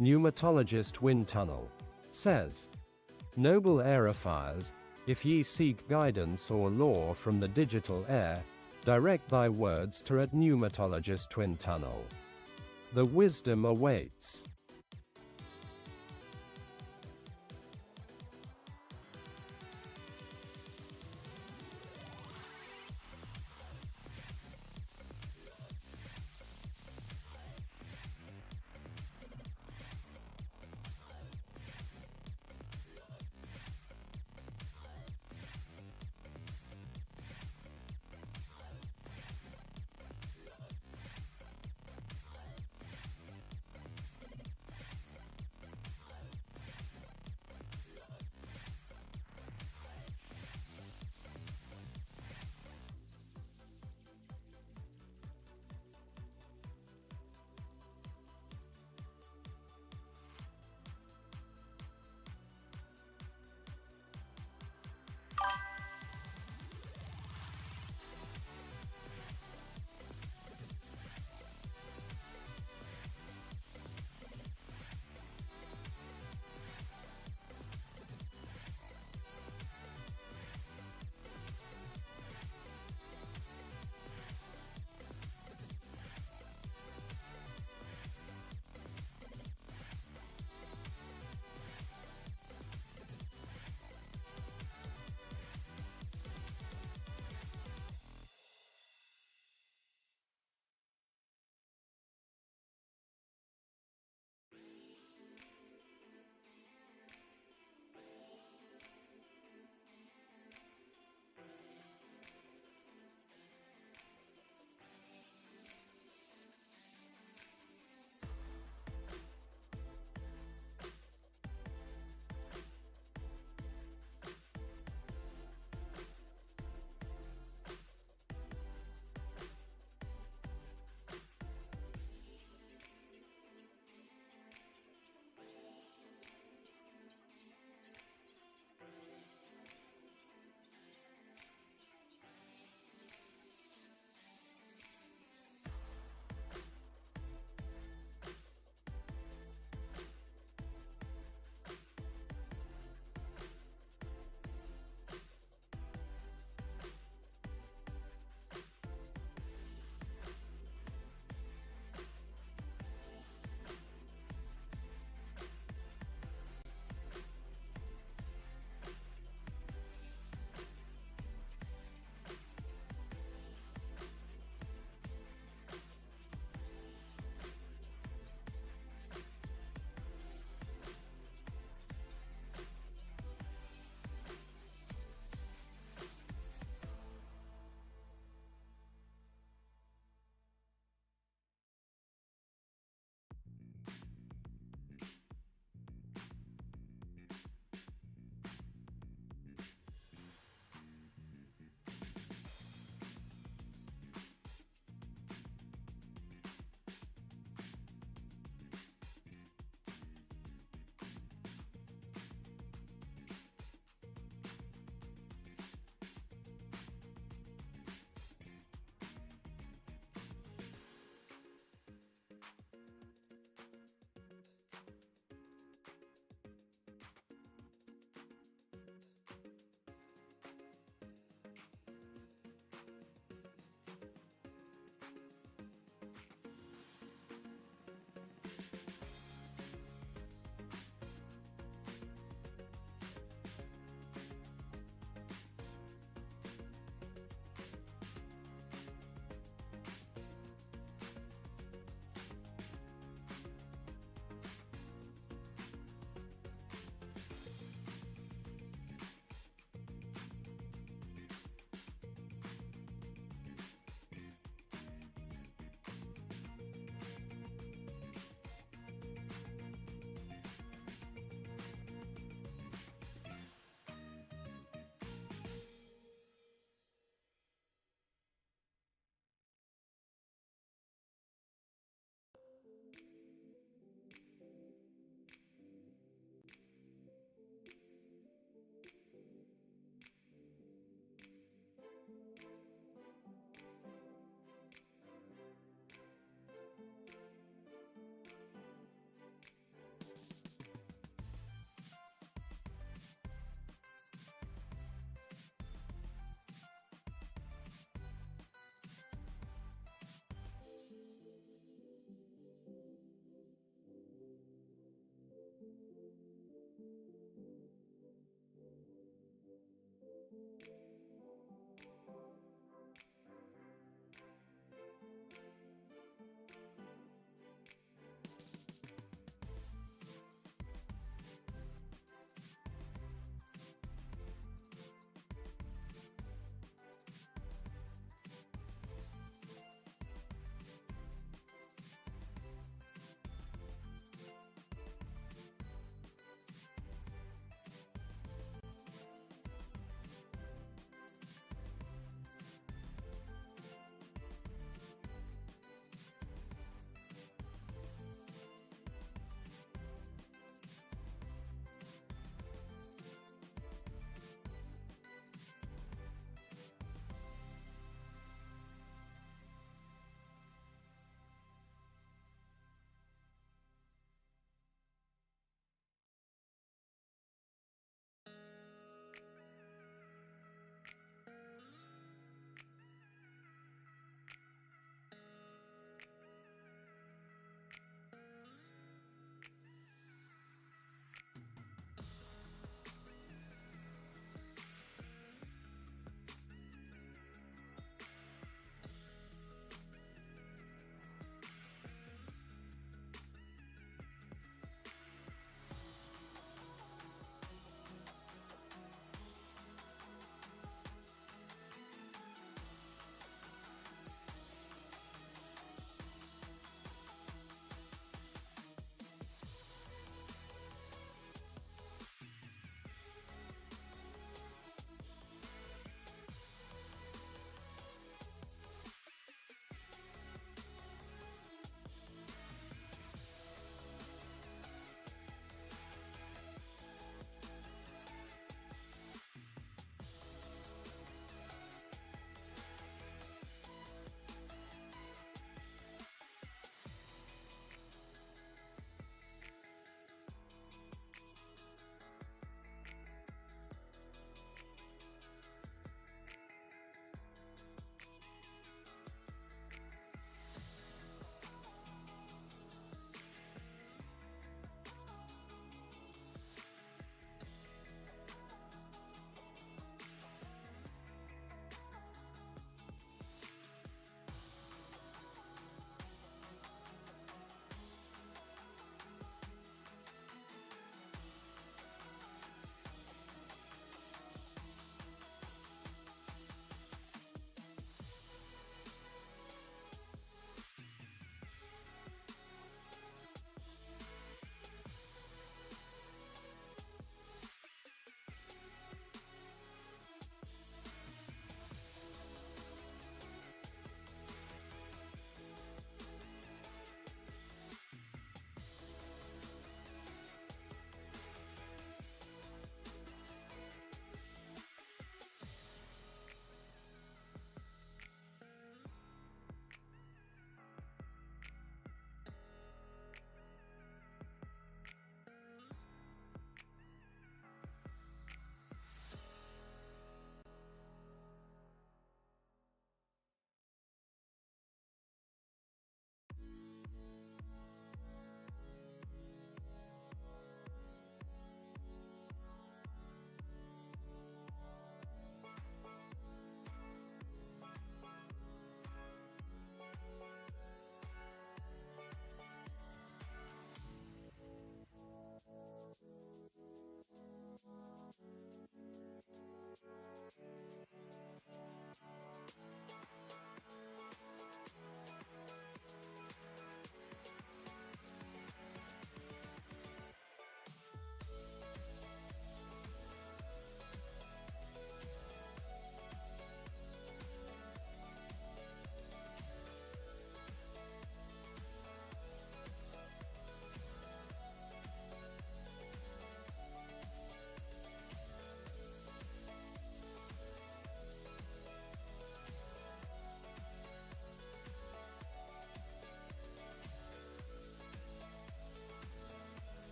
Pneumatologist Wind Tunnel, says, Noble aerifiers, if ye seek guidance or lore from the digital air, direct thy words to at Pneumatologist Wind Tunnel. The wisdom awaits.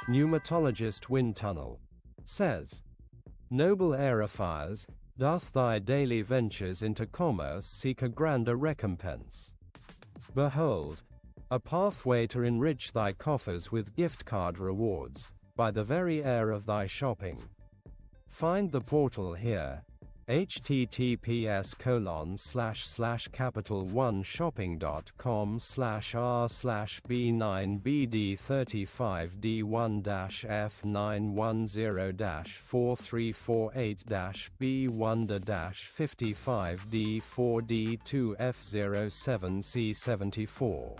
Pneumatologist Wind Tunnel, says, Noble aerifiers, doth thy daily ventures into commerce seek a grander recompense? Behold, a pathway to enrich thy coffers with gift card rewards, by the very air of thy shopping. Find the portal here, https://capital1shopping.com/r/b9bd35d1-f910-4348-b1-55d4d2f07c74.